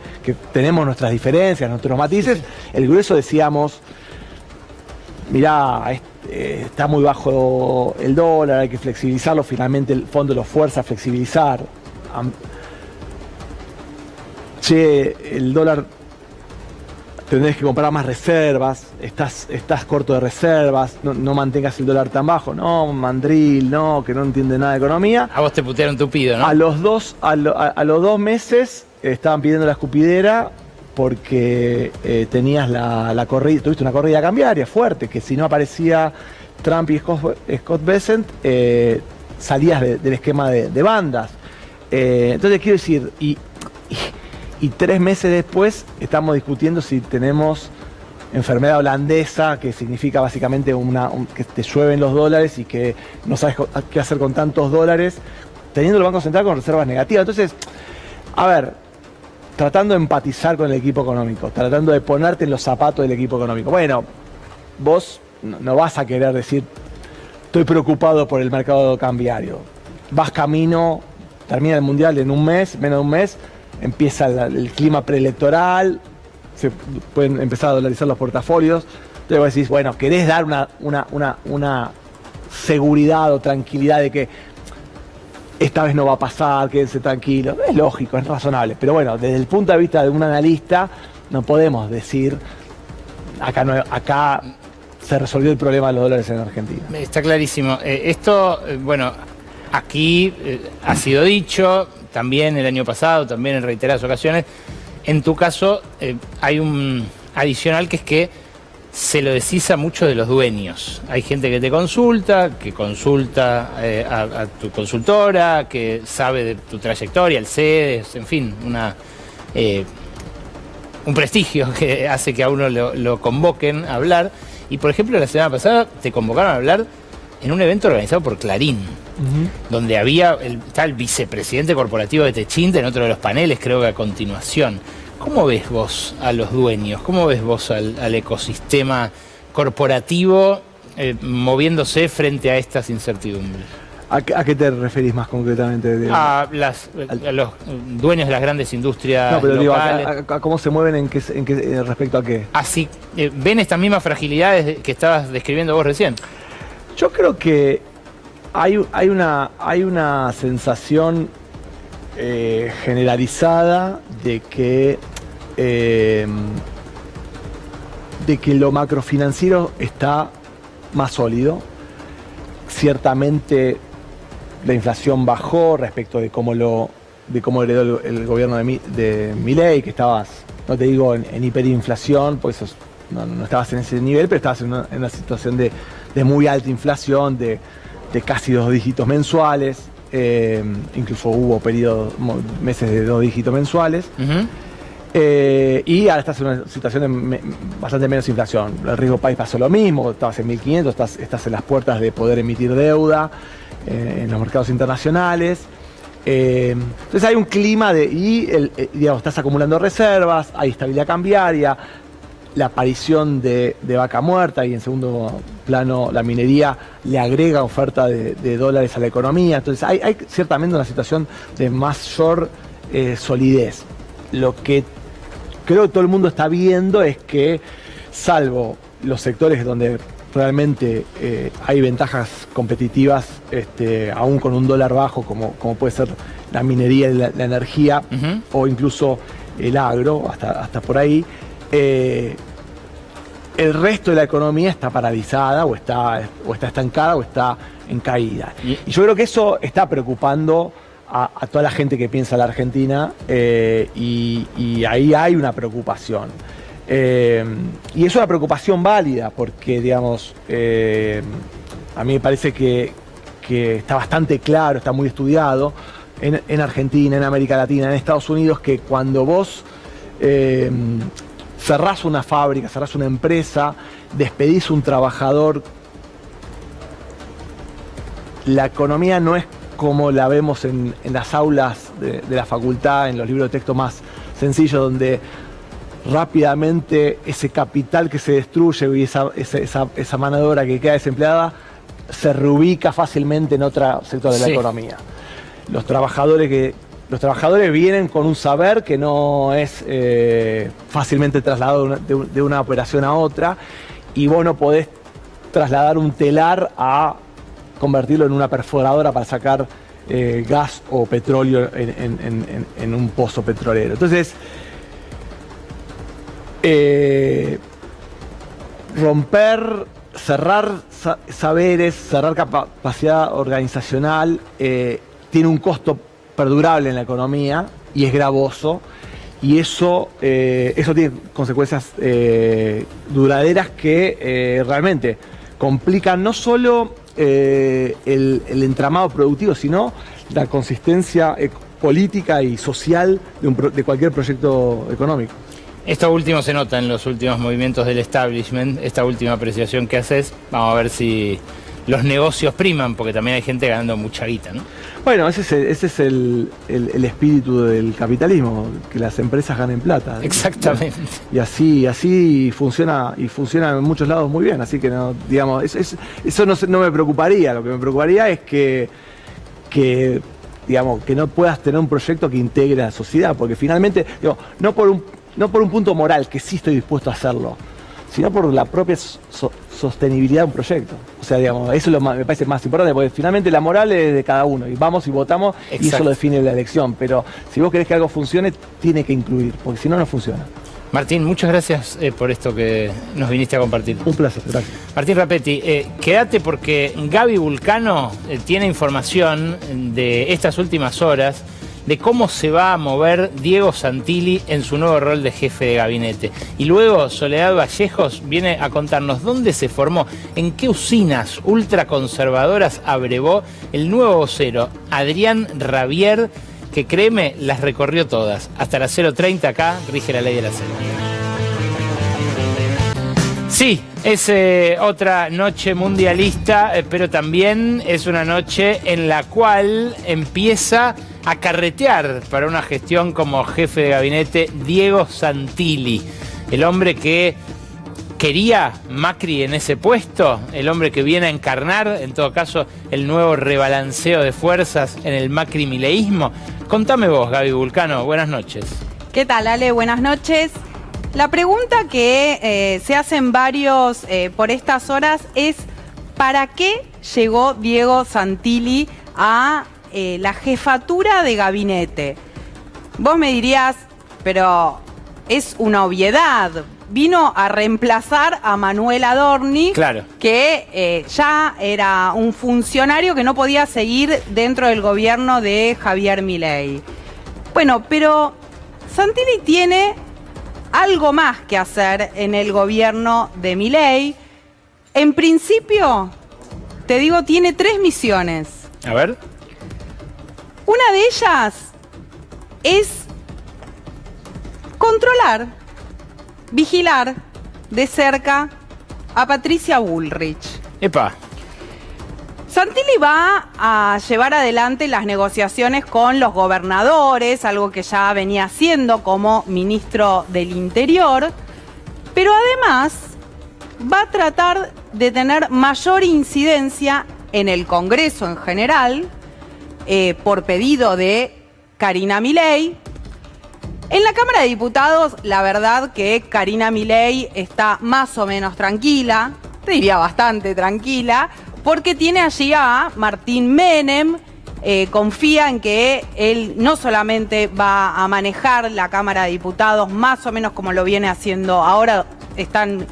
tenemos nuestras diferencias, nuestros matices. El grueso decíamos, mirá, está muy bajo el dólar, hay que flexibilizarlo, finalmente el fondo lo fuerza a flexibilizar. Che, el dólar, tendrás que comprar más reservas, estás corto de reservas, no mantengas el dólar tan bajo. No, mandril, no, que no entiende nada de economía.
A vos te putearon tupido, ¿no?
A los 2 meses estaban pidiendo la escupidera porque tenías la corrida, tuviste una corrida cambiaria fuerte, que si no aparecía Trump y Scott Bessent, salías del esquema de bandas. Entonces quiero decir, y 3 meses después estamos discutiendo si tenemos enfermedad holandesa, que significa básicamente que te llueven los dólares y que no sabes qué hacer con tantos dólares, teniendo el Banco Central con reservas negativas. Entonces, a ver, tratando de empatizar con el equipo económico, tratando de ponerte en los zapatos del equipo económico. Bueno, vos no vas a querer decir, estoy preocupado por el mercado cambiario. Vas camino, termina el Mundial en un mes, menos de un mes, empieza el clima preelectoral, se pueden empezar a dolarizar los portafolios. Entonces vos decís, bueno, querés dar una seguridad o tranquilidad de que esta vez no va a pasar, quédense tranquilos. Es lógico, es razonable. Pero bueno, desde el punto de vista de un analista, no podemos decir, acá se resolvió el problema de los dólares en Argentina.
Está clarísimo. Esto, bueno, aquí ha sido dicho, también el año pasado, también en reiteradas ocasiones. En tu caso, hay un adicional que es que se lo decís a muchos de los dueños. Hay gente que te consulta, que consulta a tu consultora, que sabe de tu trayectoria, el CEDES, en fin, un prestigio que hace que a uno lo convoquen a hablar. Y por ejemplo, la semana pasada te convocaron a hablar en un evento organizado por Clarín, donde está el vicepresidente corporativo de Techint en otro de los paneles, creo que a continuación. ¿Cómo ves vos a los dueños? ¿Cómo ves vos al ecosistema corporativo moviéndose frente a estas incertidumbres?
¿A qué te referís más concretamente?
A los dueños de las grandes industrias
no, pero
locales.
Digo, a cómo se mueven respecto a qué.
Así, ¿ven estas mismas fragilidades que estabas describiendo vos recién?
Yo creo que hay una sensación generalizada de que lo macrofinanciero está más sólido. Ciertamente la inflación bajó respecto de cómo heredó el gobierno de Milei, que estabas, no te digo en hiperinflación, pues no estabas en ese nivel, pero estabas en una situación de muy alta inflación, de casi 2 dígitos mensuales, incluso hubo meses de 2 dígitos mensuales. Uh-huh. Y ahora estás en una situación de bastante menos inflación. El riesgo país pasó lo mismo, estabas en 1.500, estás en las puertas de poder emitir deuda en los mercados internacionales. Entonces hay un clima digamos, estás acumulando reservas, hay estabilidad cambiaria, la aparición de vaca muerta y en segundo plano la minería le agrega oferta de dólares a la economía. Entonces hay ciertamente una situación de mayor solidez. Lo que creo que todo el mundo está viendo es que, salvo los sectores donde realmente hay ventajas competitivas, aún con un dólar bajo, como puede ser la minería y la energía, uh-huh, o incluso el agro, hasta por ahí, el resto de la economía está paralizada, o está estancada, o está en caída. Y yo creo que eso está preocupando a toda la gente que piensa en la Argentina, y ahí hay una preocupación. Y es una preocupación válida porque, digamos, a mí me parece que está bastante claro, está muy estudiado en Argentina, en América Latina, en Estados Unidos, que cuando vos cerrás una fábrica, cerrás una empresa, despedís un trabajador, la economía no es como la vemos en las aulas de la facultad, en los libros de texto más sencillos, donde rápidamente ese capital que se destruye y esa mano de obra que queda desempleada se reubica fácilmente en otro sector de la economía. Los trabajadores vienen con un saber que no es fácilmente trasladado de una operación a otra, y vos no podés trasladar un telar a convertirlo en una perforadora para sacar gas o petróleo en un pozo petrolero. Entonces, romper, cerrar saberes, cerrar capacidad organizacional tiene un costo perdurable en la economía y es gravoso, y eso tiene consecuencias duraderas que realmente complican no solo el entramado productivo, sino la consistencia política y social de cualquier proyecto económico.
Esto último se nota en los últimos movimientos del establishment, esta última apreciación que haces. Vamos a ver si los negocios priman, porque también hay gente ganando mucha guita, ¿no?
Bueno, ese es el espíritu del capitalismo, que las empresas ganen plata.
Exactamente.
Y así funciona, y funciona en muchos lados muy bien, así que no, digamos, eso no me preocuparía. Lo que me preocuparía es que digamos, que no puedas tener un proyecto que integre a la sociedad, porque finalmente, digo, no por un punto moral, que sí estoy dispuesto a hacerlo, sino por la propia sostenibilidad de un proyecto. O sea, digamos, eso me parece más importante, porque finalmente la moral es de cada uno, y vamos y votamos. Exacto. Y eso lo define la elección. Pero si vos querés que algo funcione, tiene que incluir, porque si no, no funciona.
Martín, muchas gracias por esto que nos viniste a compartir.
Un placer, gracias.
Martín Rapetti, quédate porque Gaby Vulcano tiene información de estas últimas horas de cómo se va a mover Diego Santilli en su nuevo rol de jefe de gabinete. Y luego Soledad Vallejos viene a contarnos dónde se formó, en qué usinas ultraconservadoras abrevó el nuevo vocero Adrián Rabier, que créeme, las recorrió todas. Hasta las 0:30 acá rige la ley de la selva. Sí, es otra noche mundialista, pero también es una noche en la cual empieza a carretear para una gestión como jefe de gabinete Diego Santilli, el hombre que ¿Quería Macri en ese puesto? El hombre que viene a encarnar, en todo caso, el nuevo rebalanceo de fuerzas en el Macri-mileísmo. Contame vos, Gaby Vulcano, buenas noches.
¿Qué tal, Ale? Buenas noches. La pregunta que se hacen varios por estas horas es ¿para qué llegó Diego Santilli a la jefatura de gabinete? Vos me dirías, pero es una obviedad. Vino a reemplazar a Manuel Adorni,
claro,
que ya era un funcionario que no podía seguir dentro del gobierno de Javier Milei. Bueno, pero Santilli tiene algo más que hacer en el gobierno de Milei. En principio, te digo, tiene 3 misiones.
A ver.
Una de ellas es controlar, vigilar de cerca a Patricia Bullrich.
Epa.
Santilli va a llevar adelante las negociaciones con los gobernadores, algo que ya venía haciendo como ministro del Interior, pero además va a tratar de tener mayor incidencia en el Congreso en general, por pedido de Karina Milei. En la Cámara de Diputados, la verdad que Karina Milei está más o menos tranquila, te diría bastante tranquila, porque tiene allí a Martín Menem, confía en que él no solamente va a manejar la Cámara de Diputados más o menos como lo viene haciendo ahora, están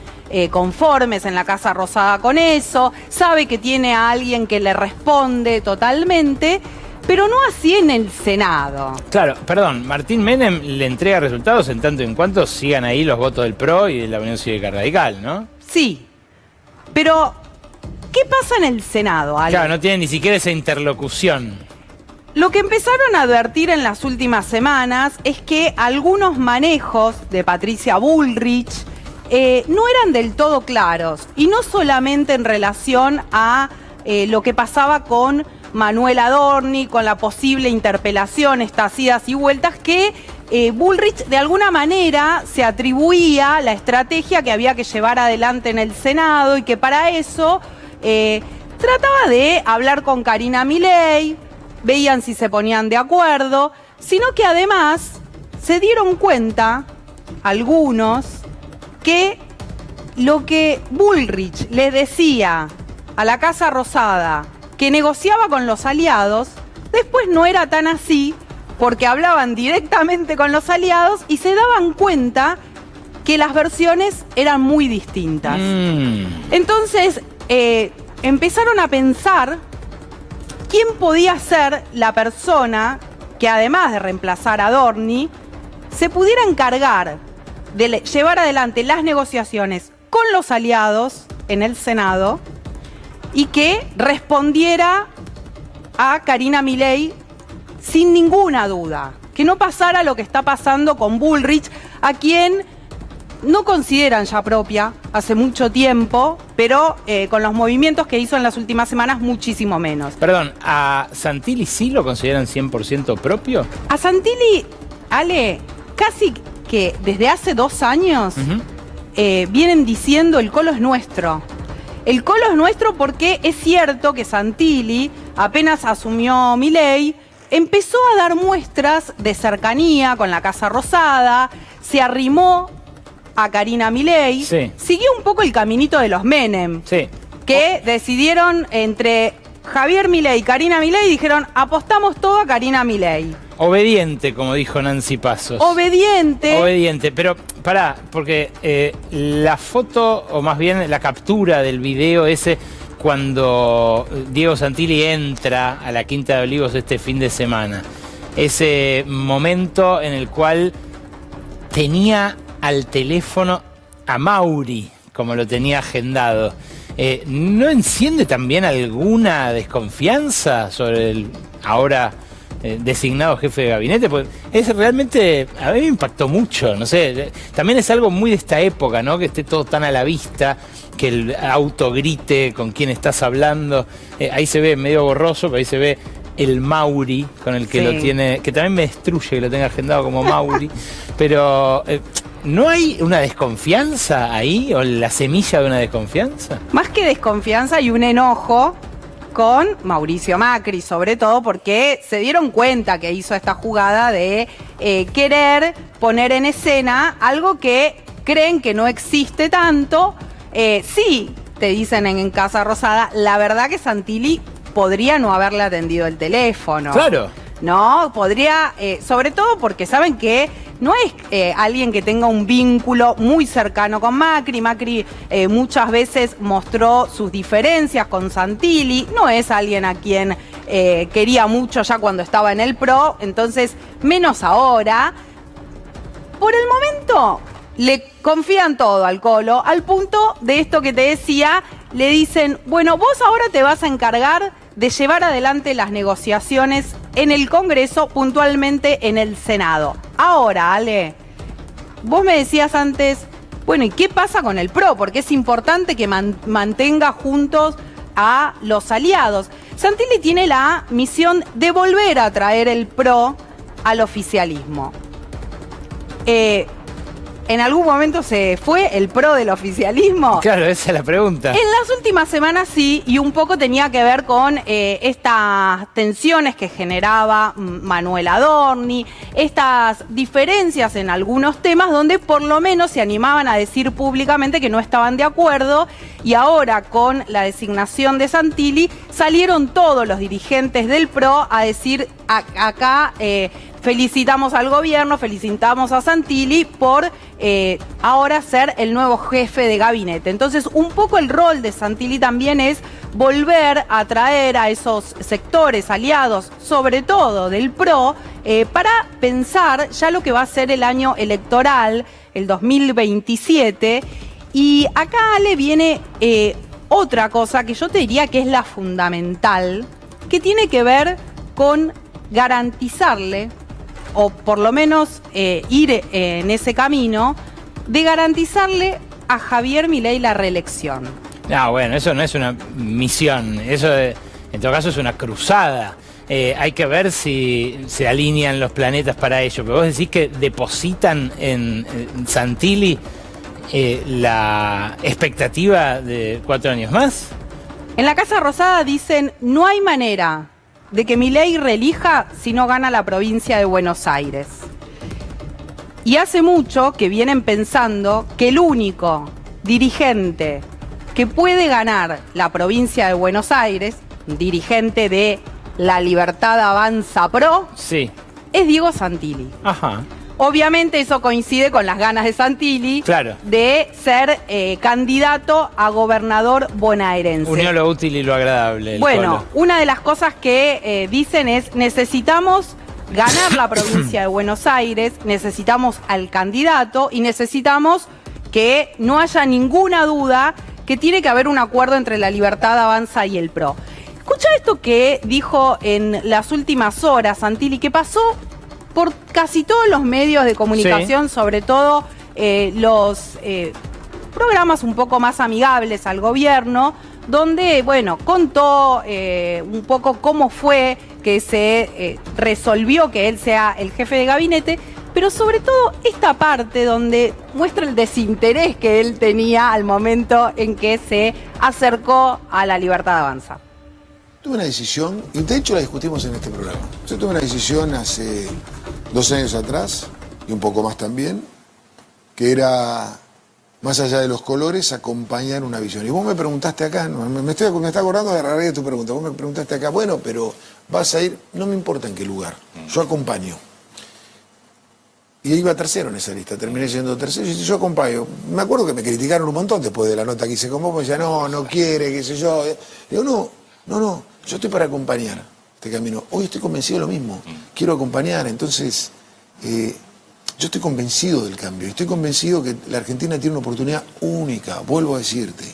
conformes en la Casa Rosada con eso, sabe que tiene a alguien que le responde totalmente, pero no así en el Senado.
Claro, perdón, Martín Menem le entrega resultados en tanto y en cuanto sigan ahí los votos del PRO y de la Unión Cívica Radical, ¿no?
Sí, pero ¿qué pasa en el Senado, Ale?
Claro, no tiene ni siquiera esa interlocución.
Lo que empezaron a advertir en las últimas semanas es que algunos manejos de Patricia Bullrich no eran del todo claros, y no solamente en relación a lo que pasaba con Manuel Adorni, con la posible interpelación, estas idas y vueltas, que Bullrich de alguna manera se atribuía la estrategia que había que llevar adelante en el Senado y que para eso trataba de hablar con Karina Milei, veían si se ponían de acuerdo, sino que además se dieron cuenta, algunos, que lo que Bullrich le decía a la Casa Rosada, que negociaba con los aliados, después no era tan así, porque hablaban directamente con los aliados y se daban cuenta que las versiones eran muy distintas. Entonces, empezaron a pensar quién podía ser la persona que, además de reemplazar a Adorni, se pudiera encargar de llevar adelante las negociaciones con los aliados en el Senado y que respondiera a Karina Milei sin ninguna duda, que no pasara lo que está pasando con Bullrich, a quien no consideran ya propia hace mucho tiempo, pero con los movimientos que hizo en las últimas semanas muchísimo menos.
Perdón, ¿a Santilli sí lo consideran 100% propio?
A Santilli, Ale, casi que desde hace 2 años vienen diciendo el colo es nuestro. El colo es nuestro porque es cierto que Santilli, apenas asumió Milei, empezó a dar muestras de cercanía con la Casa Rosada, se arrimó a Karina Milei,
sí,
siguió un poco el caminito de los Menem,
sí,
que decidieron entre Javier Milei y Karina Milei, dijeron apostamos todo a Karina Milei.
Obediente, como dijo Nancy Pasos.
Obediente.
Obediente, pero pará, porque la foto, o más bien la captura del video ese, cuando Diego Santilli entra a la Quinta de Olivos este fin de semana, ese momento en el cual tenía al teléfono a Mauri, como lo tenía agendado, ¿no enciende también alguna desconfianza sobre el ahora designado jefe de gabinete? Pues es realmente, a mí me impactó mucho, no sé, también es algo muy de esta época, ¿no? Que esté todo tan a la vista, que el auto grite con quién estás hablando, ahí se ve medio borroso, pero ahí se ve el Mauri con el que
sí,
lo tiene, que también me destruye que lo tenga agendado como Mauri, pero ¿No hay una desconfianza ahí o la semilla de una desconfianza?
Más que desconfianza hay un enojo con Mauricio Macri, sobre todo porque se dieron cuenta que hizo esta jugada de querer poner en escena algo que creen que no existe tanto. Sí, te dicen en Casa Rosada, la verdad que Santilli podría no haberle atendido el teléfono.
Claro.
No, podría, sobre todo porque saben que no es alguien que tenga un vínculo muy cercano con Macri. Macri muchas veces mostró sus diferencias con Santilli. No es alguien a quien quería mucho ya cuando estaba en el PRO, entonces menos ahora. Por el momento le confían todo al Colo, al punto de esto que te decía, le dicen, bueno, vos ahora te vas a encargar de llevar adelante las negociaciones en el Congreso, puntualmente en el Senado. Ahora, Ale, vos me decías antes, bueno, ¿y qué pasa con el PRO? Porque es importante que mantenga juntos a los aliados. Santilli tiene la misión de volver a traer el PRO al oficialismo. ¿En algún momento se fue el PRO del oficialismo?
Claro, esa es la pregunta.
En las últimas semanas sí, y un poco tenía que ver con estas tensiones que generaba Manuel Adorni, estas diferencias en algunos temas donde por lo menos se animaban a decir públicamente que no estaban de acuerdo, y ahora con la designación de Santilli salieron todos los dirigentes del PRO a decir acá... felicitamos al gobierno, felicitamos a Santilli por ahora ser el nuevo jefe de gabinete. Entonces, un poco el rol de Santilli también es volver a traer a esos sectores aliados, sobre todo del PRO, para pensar ya lo que va a ser el año electoral, el 2027. Y acá, Ale, viene otra cosa que yo te diría que es la fundamental, que tiene que ver con garantizarle, o por lo menos ir en ese camino, de garantizarle a Javier Milei la reelección.
No, bueno, eso no es una misión, eso en todo caso es una cruzada. Hay que ver si se alinean los planetas para ello, pero vos decís que depositan en Santilli la expectativa de 4 años más.
En la Casa Rosada dicen, no hay manera de que Milei reelija si no gana la provincia de Buenos Aires. Y hace mucho que vienen pensando que el único dirigente que puede ganar la provincia de Buenos Aires, dirigente de La Libertad Avanza PRO,
sí,
es Diego Santilli.
Ajá.
Obviamente eso coincide con las ganas de Santilli,
claro,
de ser candidato a gobernador bonaerense.
Unió lo útil y lo agradable.
Bueno, una de las cosas que dicen es, necesitamos ganar la provincia de Buenos Aires, necesitamos al candidato y necesitamos que no haya ninguna duda que tiene que haber un acuerdo entre La Libertad Avanza y el PRO. Escucha esto que dijo en las últimas horas Santilli, que pasó por casi todos los medios de comunicación, sí, sobre todo los programas un poco más amigables al gobierno, donde, bueno, contó un poco cómo fue que se resolvió que él sea el jefe de gabinete, pero sobre todo esta parte donde muestra el desinterés que él tenía al momento en que se acercó a La Libertad Avanza.
Tuve una decisión, y de hecho la discutimos en este programa. Yo tuve una decisión hace 2 años atrás, y un poco más también, que era, más allá de los colores, acompañar una visión. Y vos me preguntaste acá, me está acordando de la realidad de tu pregunta, vos me preguntaste acá, bueno, pero vas a ir, no me importa en qué lugar, yo acompaño. Y iba tercero en esa lista, terminé siendo tercero, y yo acompaño. Me acuerdo que me criticaron un montón después de la nota que hice con vos, me decían, no quiere, qué sé yo. Digo, no, yo estoy para acompañar este camino. Hoy estoy convencido de lo mismo, quiero acompañar, entonces yo estoy convencido del cambio, estoy convencido que la Argentina tiene una oportunidad única, vuelvo a decirte.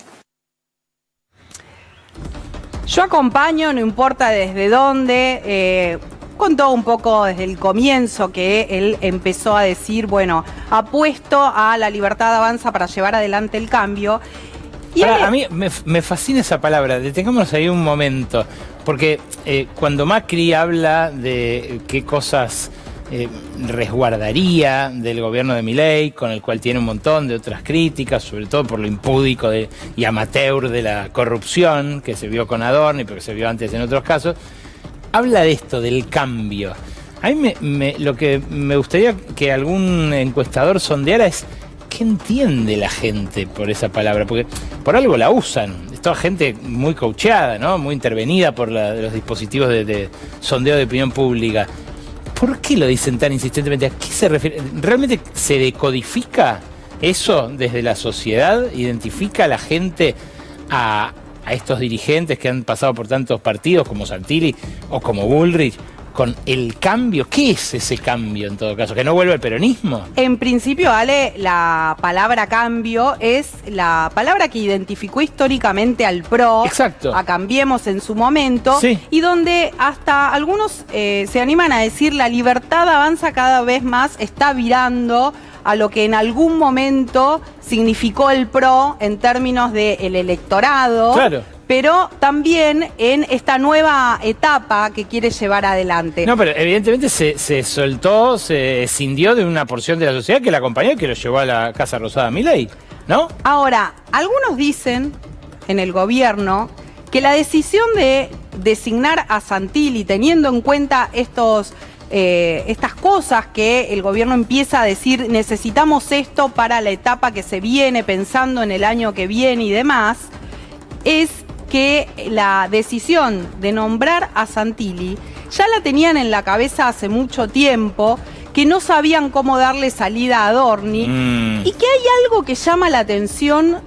Yo acompaño, no importa desde dónde, contó un poco desde el comienzo que él empezó a decir, bueno, apuesto a La Libertad Avanza para llevar adelante el cambio. Y
a mí me fascina esa palabra, detengámonos ahí un momento, porque cuando Macri habla de qué cosas resguardaría del gobierno de Milei, con el cual tiene un montón de otras críticas, sobre todo por lo impúdico y amateur de la corrupción que se vio con Adorni, pero que se vio antes en otros casos. Habla de esto, del cambio. A mí lo que me gustaría que algún encuestador sondeara es qué entiende la gente por esa palabra, porque por algo la usan. Es toda gente muy coacheada, ¿no? Muy intervenida por los dispositivos de sondeo de opinión pública. ¿Por qué lo dicen tan insistentemente? ¿A qué se refiere? ¿Realmente se decodifica eso desde la sociedad? ¿Identifica a la gente a estos dirigentes que han pasado por tantos partidos como Santilli o como Bullrich con el cambio? ¿Qué es ese cambio en todo caso? ¿Que no vuelva el peronismo?
En principio, Ale, la palabra cambio es la palabra que identificó históricamente al PRO.
Exacto.
A Cambiemos en su momento.
Sí.
Y donde hasta algunos se animan a decir la libertad avanza cada vez más, está virando a lo que en algún momento significó el PRO en términos del electorado.
Claro.
Pero también en esta nueva etapa que quiere llevar adelante.
No, pero evidentemente se soltó, se escindió de una porción de la sociedad que la acompañó y que lo llevó a la Casa Rosada Milei, ¿no?
Ahora, algunos dicen en el gobierno que la decisión de designar a Santilli, teniendo en cuenta estas cosas que el gobierno empieza a decir, necesitamos esto para la etapa que se viene, pensando en el año que viene y demás, es que la decisión de nombrar a Santilli ya la tenían en la cabeza hace mucho tiempo, que no sabían cómo darle salida a Adorni, y que hay algo que llama la atención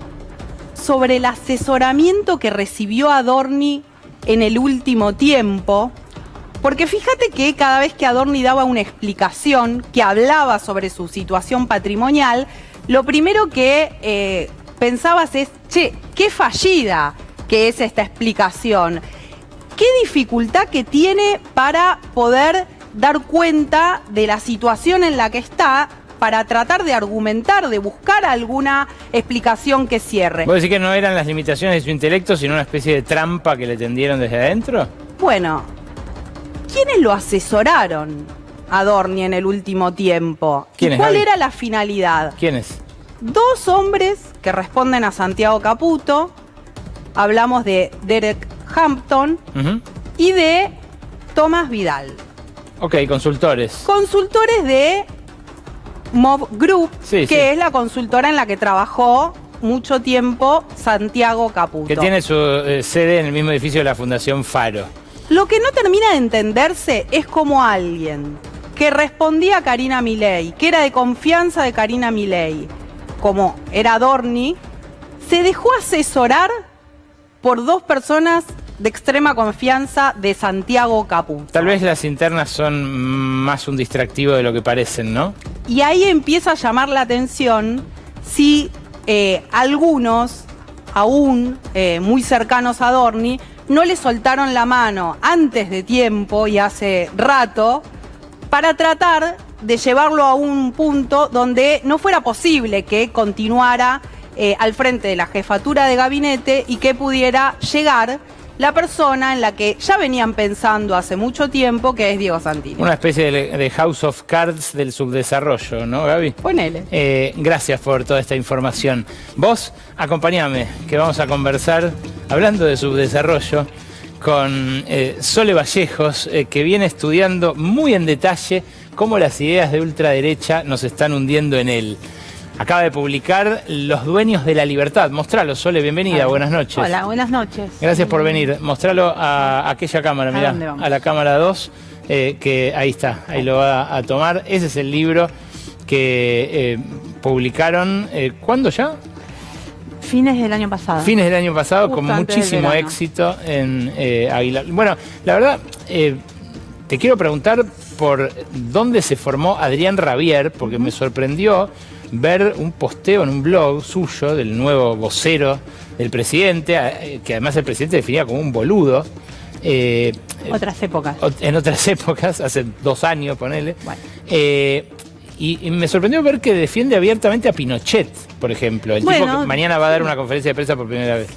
sobre el asesoramiento que recibió Adorni en el último tiempo, porque fíjate que cada vez que Adorni daba una explicación, que hablaba sobre su situación patrimonial, lo primero que pensabas es, che, qué fallida que es esta explicación. Qué dificultad que tiene para poder dar cuenta de la situación en la que está, para tratar de argumentar, de buscar alguna explicación que cierre.
¿Vos decís que no eran las limitaciones de su intelecto, sino una especie de trampa que le tendieron desde adentro?
Bueno, ¿quiénes lo asesoraron a Adorni en el último tiempo? ¿Y cuál era la finalidad?
¿Quiénes?
Dos hombres que responden a Santiago Caputo. Hablamos de Derek Hampton y de Tomás Vidal.
Ok, consultores.
Consultores de Mob Group, que es la consultora en la que trabajó mucho tiempo Santiago Caputo.
Que tiene su sede en el mismo edificio de la Fundación Faro.
Lo que no termina de entenderse es cómo alguien que respondía a Karina Milei, que era de confianza de Karina Milei, como era Adorni, se dejó asesorar por dos personas de extrema confianza de Santiago Caputo.
Tal vez las internas son más un distractivo de lo que parecen, ¿no?
Y ahí empieza a llamar la atención si algunos, aún muy cercanos a Adorni, no le soltaron la mano antes de tiempo y hace rato para tratar de llevarlo a un punto donde no fuera posible que continuara al frente de la jefatura de gabinete y que pudiera llegar la persona en la que ya venían pensando hace mucho tiempo, que es Diego Santilli.
Una especie de House of Cards del subdesarrollo, ¿no, Gaby?
Ponele.
Gracias por toda esta información. Vos, acompáñame, que vamos a conversar, hablando de subdesarrollo, con Sole Vallejos, que viene estudiando muy en detalle cómo las ideas de ultraderecha nos están hundiendo en él. Acaba de publicar Los Dueños de la Libertad. Mostralo, Sole, bienvenida, buenas noches.
Hola, buenas noches.
Gracias por venir. Mostralo a aquella cámara, mirá, a la cámara 2, que ahí está, ahí lo va a tomar. Ese es el libro que publicaron, ¿cuándo ya?
Fines del año pasado.
Fines del año pasado,
justo
con muchísimo éxito en Aguilar. Bueno, la verdad, te quiero preguntar por dónde se formó Adrián Rabier, porque me sorprendió ver un posteo en un blog suyo del nuevo vocero del presidente, que además el presidente definía como un boludo.
Otras épocas.
En otras épocas, hace 2 años, ponele. Bueno. Y me sorprendió ver que defiende abiertamente a Pinochet, por ejemplo. El tipo que mañana va a dar una conferencia de prensa por primera vez.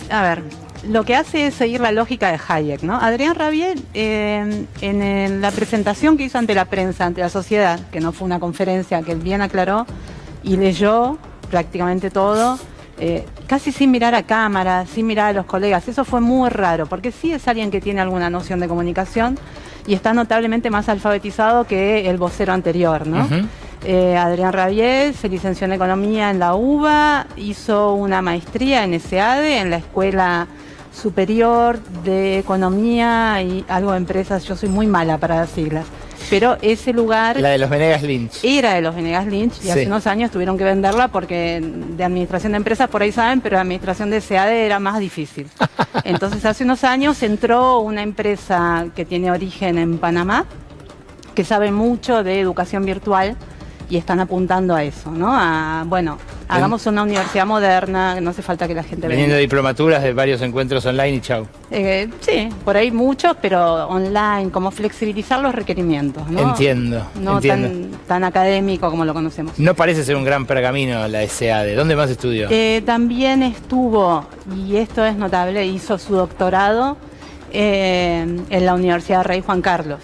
A ver, lo que hace es seguir la lógica de Hayek, ¿no? Adrián Rabier, en la presentación que hizo ante la prensa, ante la sociedad, que no fue una conferencia, que él bien aclaró y leyó prácticamente todo, casi sin mirar a cámara, sin mirar a los colegas. Eso fue muy raro, porque sí es alguien que tiene alguna noción de comunicación y está notablemente más alfabetizado que el vocero anterior, ¿no? Adrián Rabier se licenció en Economía en la UBA, hizo una maestría en SEADE, en la Escuela Superior de Economía y algo de Empresas. Yo soy muy mala para las siglas, pero ese lugar...
La de los Venegas Lynch.
Era de los Venegas Lynch y hace unos años tuvieron que venderla porque de Administración de Empresas por ahí saben, pero de Administración de SEADE era más difícil. Entonces hace unos años entró una empresa que tiene origen en Panamá, que sabe mucho de educación virtual, y están apuntando a eso, ¿no? Hagamos una universidad moderna, no hace falta que la gente
Viniendo de diplomaturas de varios encuentros online y chau.
Sí, por ahí muchos, pero online, como flexibilizar los requerimientos, ¿no?
Entiendo.
Tan académico como lo conocemos.
No parece ser un gran pergamino la SEADE. ¿Dónde más estudió?
También estuvo, y esto es notable, hizo su doctorado en la Universidad Rey Juan Carlos.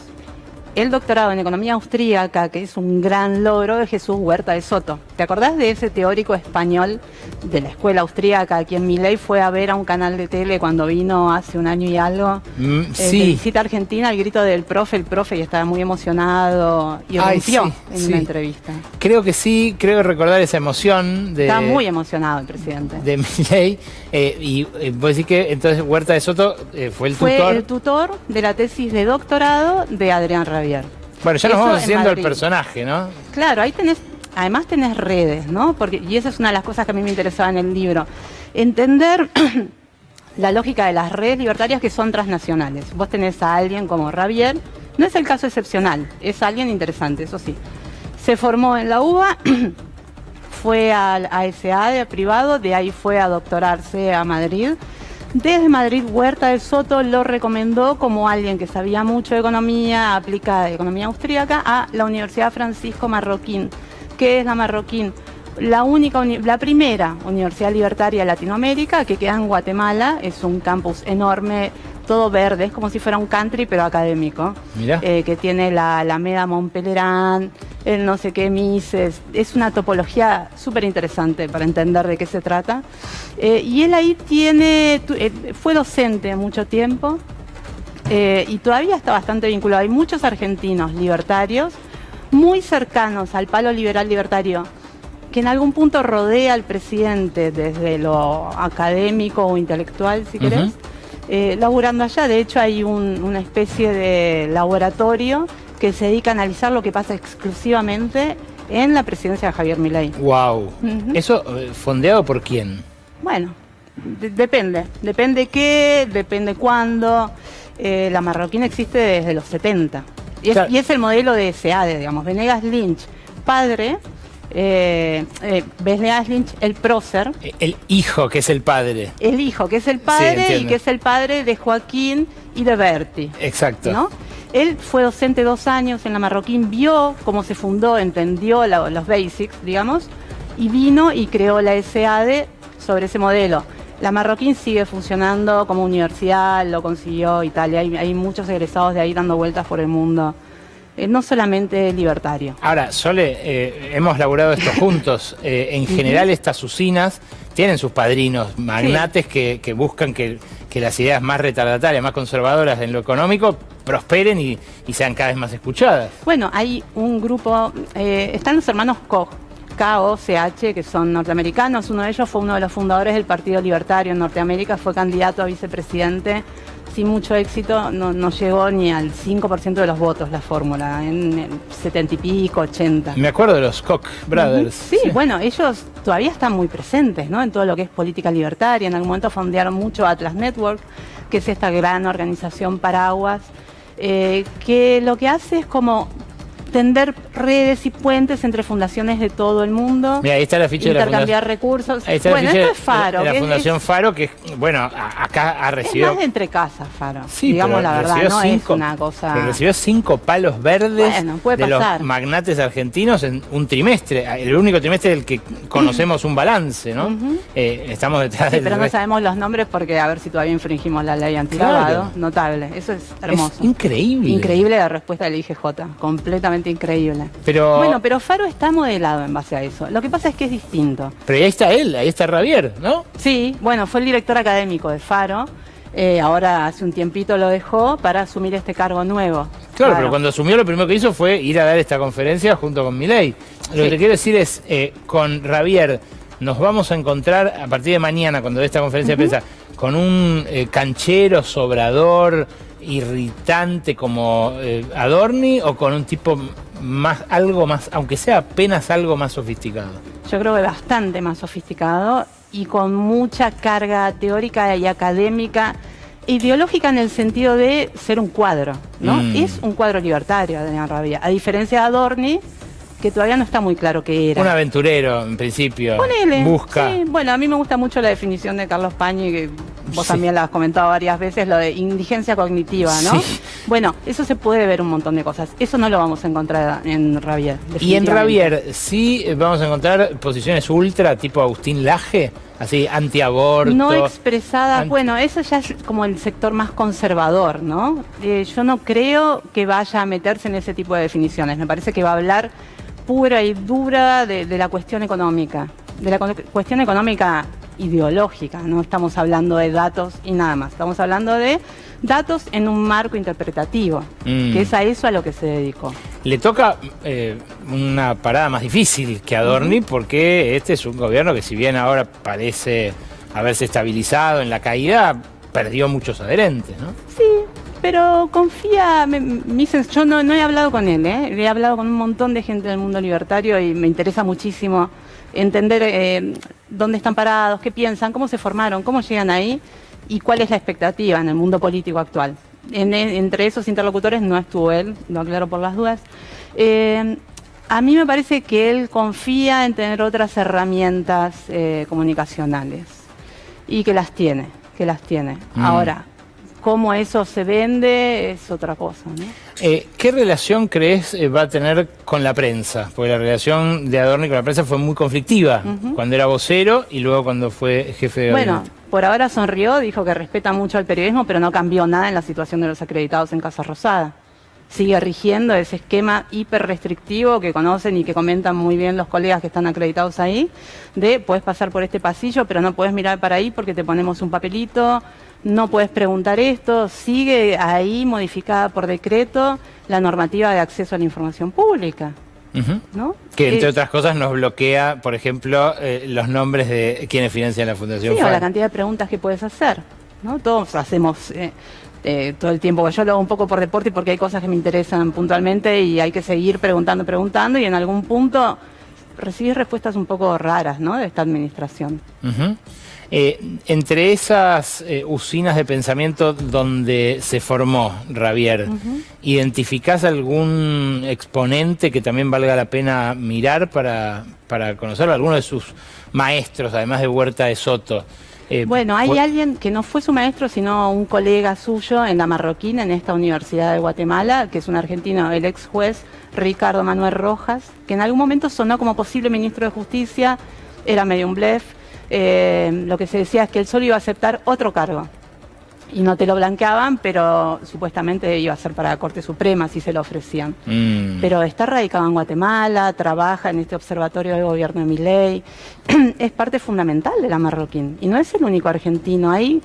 El doctorado en Economía Austríaca, que es un gran logro, de Jesús Huerta de Soto. ¿Te acordás de ese teórico español de la escuela austríaca, a quien Milei fue a ver a un canal de tele cuando vino hace un año y algo? De visita a Argentina, el grito del profe, y estaba muy emocionado y rompió en una entrevista.
Creo que sí, creo recordar esa emoción.
Estaba muy emocionado el presidente.
De Milei. Y vos decís que entonces Huerta de Soto fue el tutor.
Fue el tutor de la tesis de doctorado de Adrián Rabier.
Bueno, ya nos vamos haciendo el personaje, ¿no?
Claro, ahí además tenés redes, ¿no? Y esa es una de las cosas que a mí me interesaba en el libro. Entender la lógica de las redes libertarias que son transnacionales. Vos tenés a alguien como Rabier, no es el caso excepcional, es alguien interesante, eso sí. Se formó en la UBA, fue a SEADE privado, de ahí fue a doctorarse a Madrid. Desde Madrid, Huerta de Soto lo recomendó como alguien que sabía mucho de economía aplicada, de economía austríaca, a la Universidad Francisco Marroquín. ¿Qué es la Marroquín? La primera universidad libertaria de Latinoamérica, que queda en Guatemala. Es un campus enorme, todo verde, es como si fuera un country pero académico. Mirá. Que tiene la Alameda Montpellier, el no sé qué Mises. Es una topología súper interesante para entender de qué se trata. Y él ahí fue docente mucho tiempo y todavía está bastante vinculado. Hay muchos argentinos libertarios muy cercanos al palo liberal libertario, que en algún punto rodea al presidente desde lo académico o intelectual, si querés, laburando allá. De hecho, hay una especie de laboratorio que se dedica a analizar lo que pasa exclusivamente en la presidencia de Javier Milei.
Wow. ¿Eso fondeado por quién?
Bueno, depende qué, depende cuándo. La Marroquín existe desde los 70 y es el modelo de SEADE, digamos. Venegas Lynch, padre. Venegas Lynch, el prócer.
El hijo, que es el padre.
El hijo, que es el padre, y que es el padre de Joaquín y de Berti.
Exacto.
¿No? Él fue docente 2 años en la Marroquín, vio cómo se fundó, entendió los basics, digamos, y vino y creó la SEADE sobre ese modelo. La Marroquín sigue funcionando como universidad, lo consiguió Italia, hay muchos egresados de ahí dando vueltas por el mundo. No solamente libertario.
Ahora, Sole, hemos laburado esto juntos. En general estas usinas tienen sus padrinos, magnates que buscan que las ideas más retardatarias, más conservadoras en lo económico prosperen y sean cada vez más escuchadas.
Bueno, hay un grupo, están los hermanos Koch, K-O-C-H, que son norteamericanos. Uno de ellos fue uno de los fundadores del Partido Libertario en Norteamérica, fue candidato a vicepresidente. Sin mucho éxito, no llegó ni al 5% de los votos la fórmula, en el 70 y pico, 80.
Me acuerdo de los Koch brothers.
Sí, bueno, ellos todavía están muy presentes, ¿no? En todo lo que es política libertaria. En algún momento fondearon mucho Atlas Network, que es esta gran organización paraguas, que lo que hace es como tender redes y puentes entre fundaciones de todo el mundo.
Mira, ahí está la ficha de la
intercambiar recursos.
Ahí está
bueno,
la ficha
esto es Faro.
de la Fundación Faro, que, bueno, acá ha recibido...
Es más de entre casas, Faro.
Sí,
digamos la verdad, no
5,
es una cosa...
Pero recibió 5 palos verdes
puede
de
pasar.
los magnates argentinos en un trimestre. El único trimestre del que conocemos un balance, ¿no? Estamos detrás del...
pero no sabemos los nombres porque a ver si todavía infringimos la ley antilavado.
Claro.
Notable. Eso es hermoso.
Es increíble.
Increíble la respuesta del IGJ. Completamente increíble.
Pero...
Bueno, pero Faro está modelado en base a eso. Lo que pasa es que es distinto.
Pero ahí está él, ahí está Ravier, ¿no?
Sí, bueno, fue el director académico de Faro. Ahora hace un tiempito lo dejó para asumir este cargo nuevo.
Claro, pero cuando asumió lo primero que hizo fue ir a dar esta conferencia junto con Milei. Lo que te quiero decir es, con Ravier nos vamos a encontrar a partir de mañana, cuando dé esta conferencia de prensa, con un canchero, sobrador, irritante como Adorni, o con un tipo algo más, aunque sea apenas algo más sofisticado.
Yo creo que bastante más sofisticado y con mucha carga teórica y académica, ideológica en el sentido de ser un cuadro, ¿no? Es un cuadro libertario, Adrián Ravier, a diferencia de Adorni, que todavía no está muy claro qué era.
Un aventurero, en principio.
Ponele.
Busca.
Sí, bueno, a mí me gusta mucho la definición de Carlos Pañi, que vos también la has comentado varias veces, lo de indigencia cognitiva, ¿no?
Sí.
Bueno, eso se puede ver un montón de cosas. Eso no lo vamos a encontrar en Ravier.
Y en Ravier sí vamos a encontrar posiciones ultra, tipo Agustín Laje, así, antiaborto.
No expresada, bueno, eso ya es como el sector más conservador, ¿no? Yo no creo que vaya a meterse en ese tipo de definiciones. Me parece que va a hablar pura y dura de la cuestión económica, de la cuestión económica ideológica. No estamos hablando de datos y nada más, estamos hablando de datos en un marco interpretativo, que es a eso a lo que se dedicó.
Le toca una parada más difícil que Adorni, porque este es un gobierno que, si bien ahora parece haberse estabilizado en la caída, perdió muchos adherentes, ¿no?
Sí, pero confía, yo no he hablado con él, he hablado con un montón de gente del mundo libertario y me interesa muchísimo entender dónde están parados, qué piensan, cómo se formaron, cómo llegan ahí y cuál es la expectativa en el mundo político actual. Entre esos interlocutores no estuvo él, lo aclaro por las dudas. A mí me parece que él confía en tener otras herramientas comunicacionales y que las tiene. Ahora, cómo eso se vende es otra cosa, ¿no?
¿Qué relación crees va a tener con la prensa? Porque la relación de Adorni con la prensa fue muy conflictiva, cuando era vocero y luego cuando fue jefe de gabinete.
Bueno, por ahora sonrió, dijo que respeta mucho al periodismo, pero no cambió nada en la situación de los acreditados en Casa Rosada. Sigue rigiendo ese esquema hiper restrictivo que conocen y que comentan muy bien los colegas que están acreditados ahí, de puedes pasar por este pasillo, pero no puedes mirar para ahí porque te ponemos un papelito, no puedes preguntar esto. Sigue ahí modificada por decreto la normativa de acceso a la información pública. ¿No?
Que entre otras cosas nos bloquea, por ejemplo, los nombres de quienes financian la Fundación
Faro.
O
la cantidad de preguntas que puedes hacer, ¿no? Todos hacemos todo el tiempo, yo lo hago un poco por deporte y porque hay cosas que me interesan puntualmente y hay que seguir preguntando y en algún punto recibís respuestas un poco raras, ¿no? De esta administración.
Entre esas usinas de pensamiento donde se formó Ravier, ¿identificás algún exponente que también valga la pena mirar para conocerlo? ¿Alguno de sus maestros, además de Huerta de Soto?
Bueno, hay alguien que no fue su maestro, sino un colega suyo en la Marroquín, en esta Universidad de Guatemala, que es un argentino, el ex juez Ricardo Manuel Rojas, que en algún momento sonó como posible ministro de Justicia, era medio un blef. Lo que se decía es que él solo iba a aceptar otro cargo y no te lo blanqueaban, pero supuestamente iba a ser para la Corte Suprema si se lo ofrecían. Pero está radicado en Guatemala, trabaja en este observatorio de gobierno de Milei, es parte fundamental de la Marroquín y no es el único argentino. Hay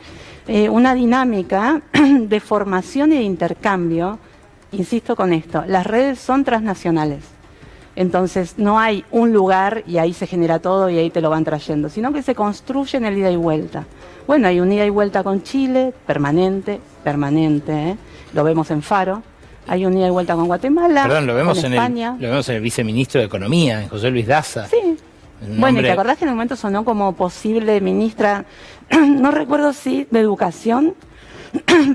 una dinámica de formación y de intercambio, insisto con esto, las redes son transnacionales. Entonces no hay un lugar y ahí se genera todo y ahí te lo van trayendo, sino que se construye en el ida y vuelta. Bueno, hay un ida y vuelta con Chile, permanente, lo vemos en Faro. Hay un ida y vuelta con Guatemala,
Perdón, lo vemos
con España.
lo vemos en el viceministro de Economía, en José Luis Daza.
Sí. Bueno, ¿y te acordás que en un momento sonó como posible ministra, no recuerdo si de Educación,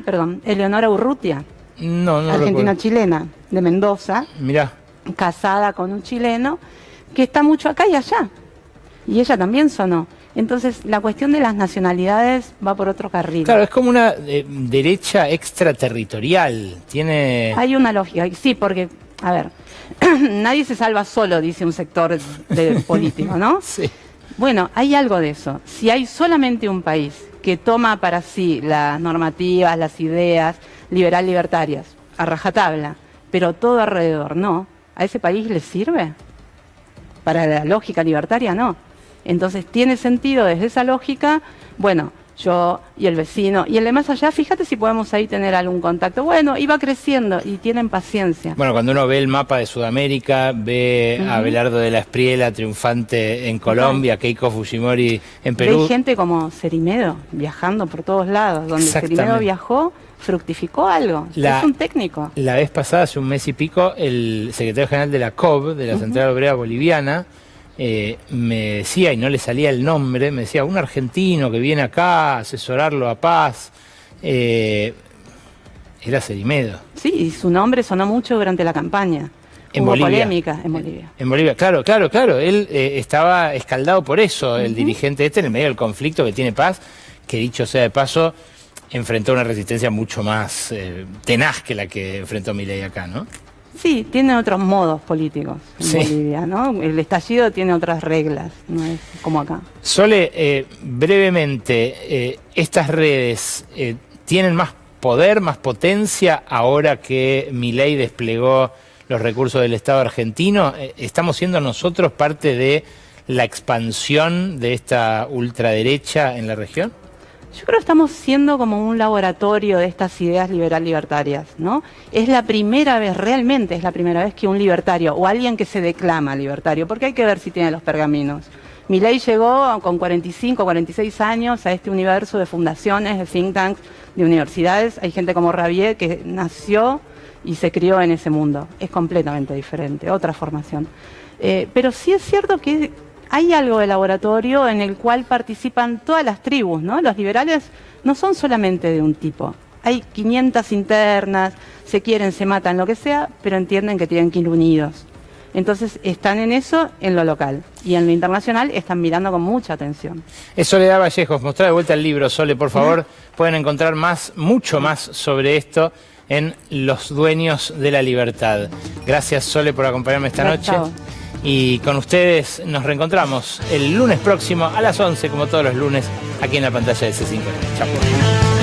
perdón, Eleonora Urrutia?
No
Argentina-chilena, de Mendoza.
Mirá.
casada con un chileno que está mucho acá y allá. Y ella también sonó. Entonces, la cuestión de las nacionalidades va por otro carril.
Claro, es como una derecha extraterritorial.
Hay una lógica, sí, porque, a ver, nadie se salva solo, dice un sector político, ¿no?
Sí.
Bueno, hay algo de eso. Si hay solamente un país que toma para sí las normativas, las ideas liberal-libertarias, a rajatabla, pero todo alrededor no, ¿a ese país le sirve? Para la lógica libertaria, no. Entonces tiene sentido desde esa lógica, bueno, yo y el vecino y el de más allá, fíjate si podemos ahí tener algún contacto. Bueno, y va creciendo y tienen paciencia.
Bueno, cuando uno ve el mapa de Sudamérica, ve a Abelardo de la Espriella triunfante en Colombia, Keiko Fujimori en Perú.
Hay gente como Cerimedo viajando por todos lados, donde Cerimedo viajó, fructificó algo. Es un técnico.
La vez pasada, hace un mes y pico, el secretario general de la COB, de la Central Obrera Boliviana, me decía, y no le salía el nombre, me decía, un argentino que viene acá a asesorarlo a Paz, era Cerimedo.
Sí, y su nombre sonó mucho durante la campaña. Hubo polémica en Bolivia.
En Bolivia, claro. Él estaba escaldado por eso, el dirigente en el medio del conflicto que tiene Paz, que dicho sea de paso, enfrentó una resistencia mucho más tenaz que la que enfrentó Milei acá, ¿no?
Sí, tiene otros modos políticos en Bolivia, ¿no? El estallido tiene otras reglas, no es como acá.
Sole, brevemente, ¿estas redes tienen más poder, más potencia ahora que Milei desplegó los recursos del Estado argentino? ¿Estamos siendo nosotros parte de la expansión de esta ultraderecha en la región?
Yo creo que estamos siendo como un laboratorio de estas ideas liberal-libertarias, ¿no? Es la primera vez, realmente es la primera vez que un libertario o alguien que se declama libertario, porque hay que ver si tiene los pergaminos. Milei llegó con 45, 46 años a este universo de fundaciones, de think tanks, de universidades. Hay gente como Rabier que nació y se crió en ese mundo. Es completamente diferente, otra formación. Pero sí es cierto que hay algo de laboratorio en el cual participan todas las tribus, ¿no? Los liberales no son solamente de un tipo. Hay 500 internas, se quieren, se matan, lo que sea, pero entienden que tienen que ir unidos. Entonces están en eso, en lo local. Y en lo internacional están mirando con mucha atención.
Es Soledad Vallejos. Mostrá de vuelta el libro, Sole, por favor. Pueden encontrar mucho más sobre esto en Los Dueños de la Libertad. Gracias, Sole, por acompañarme esta noche.
Chao.
Y con ustedes nos reencontramos el lunes próximo a las 11, como todos los lunes, aquí en la pantalla de C5N. Chao.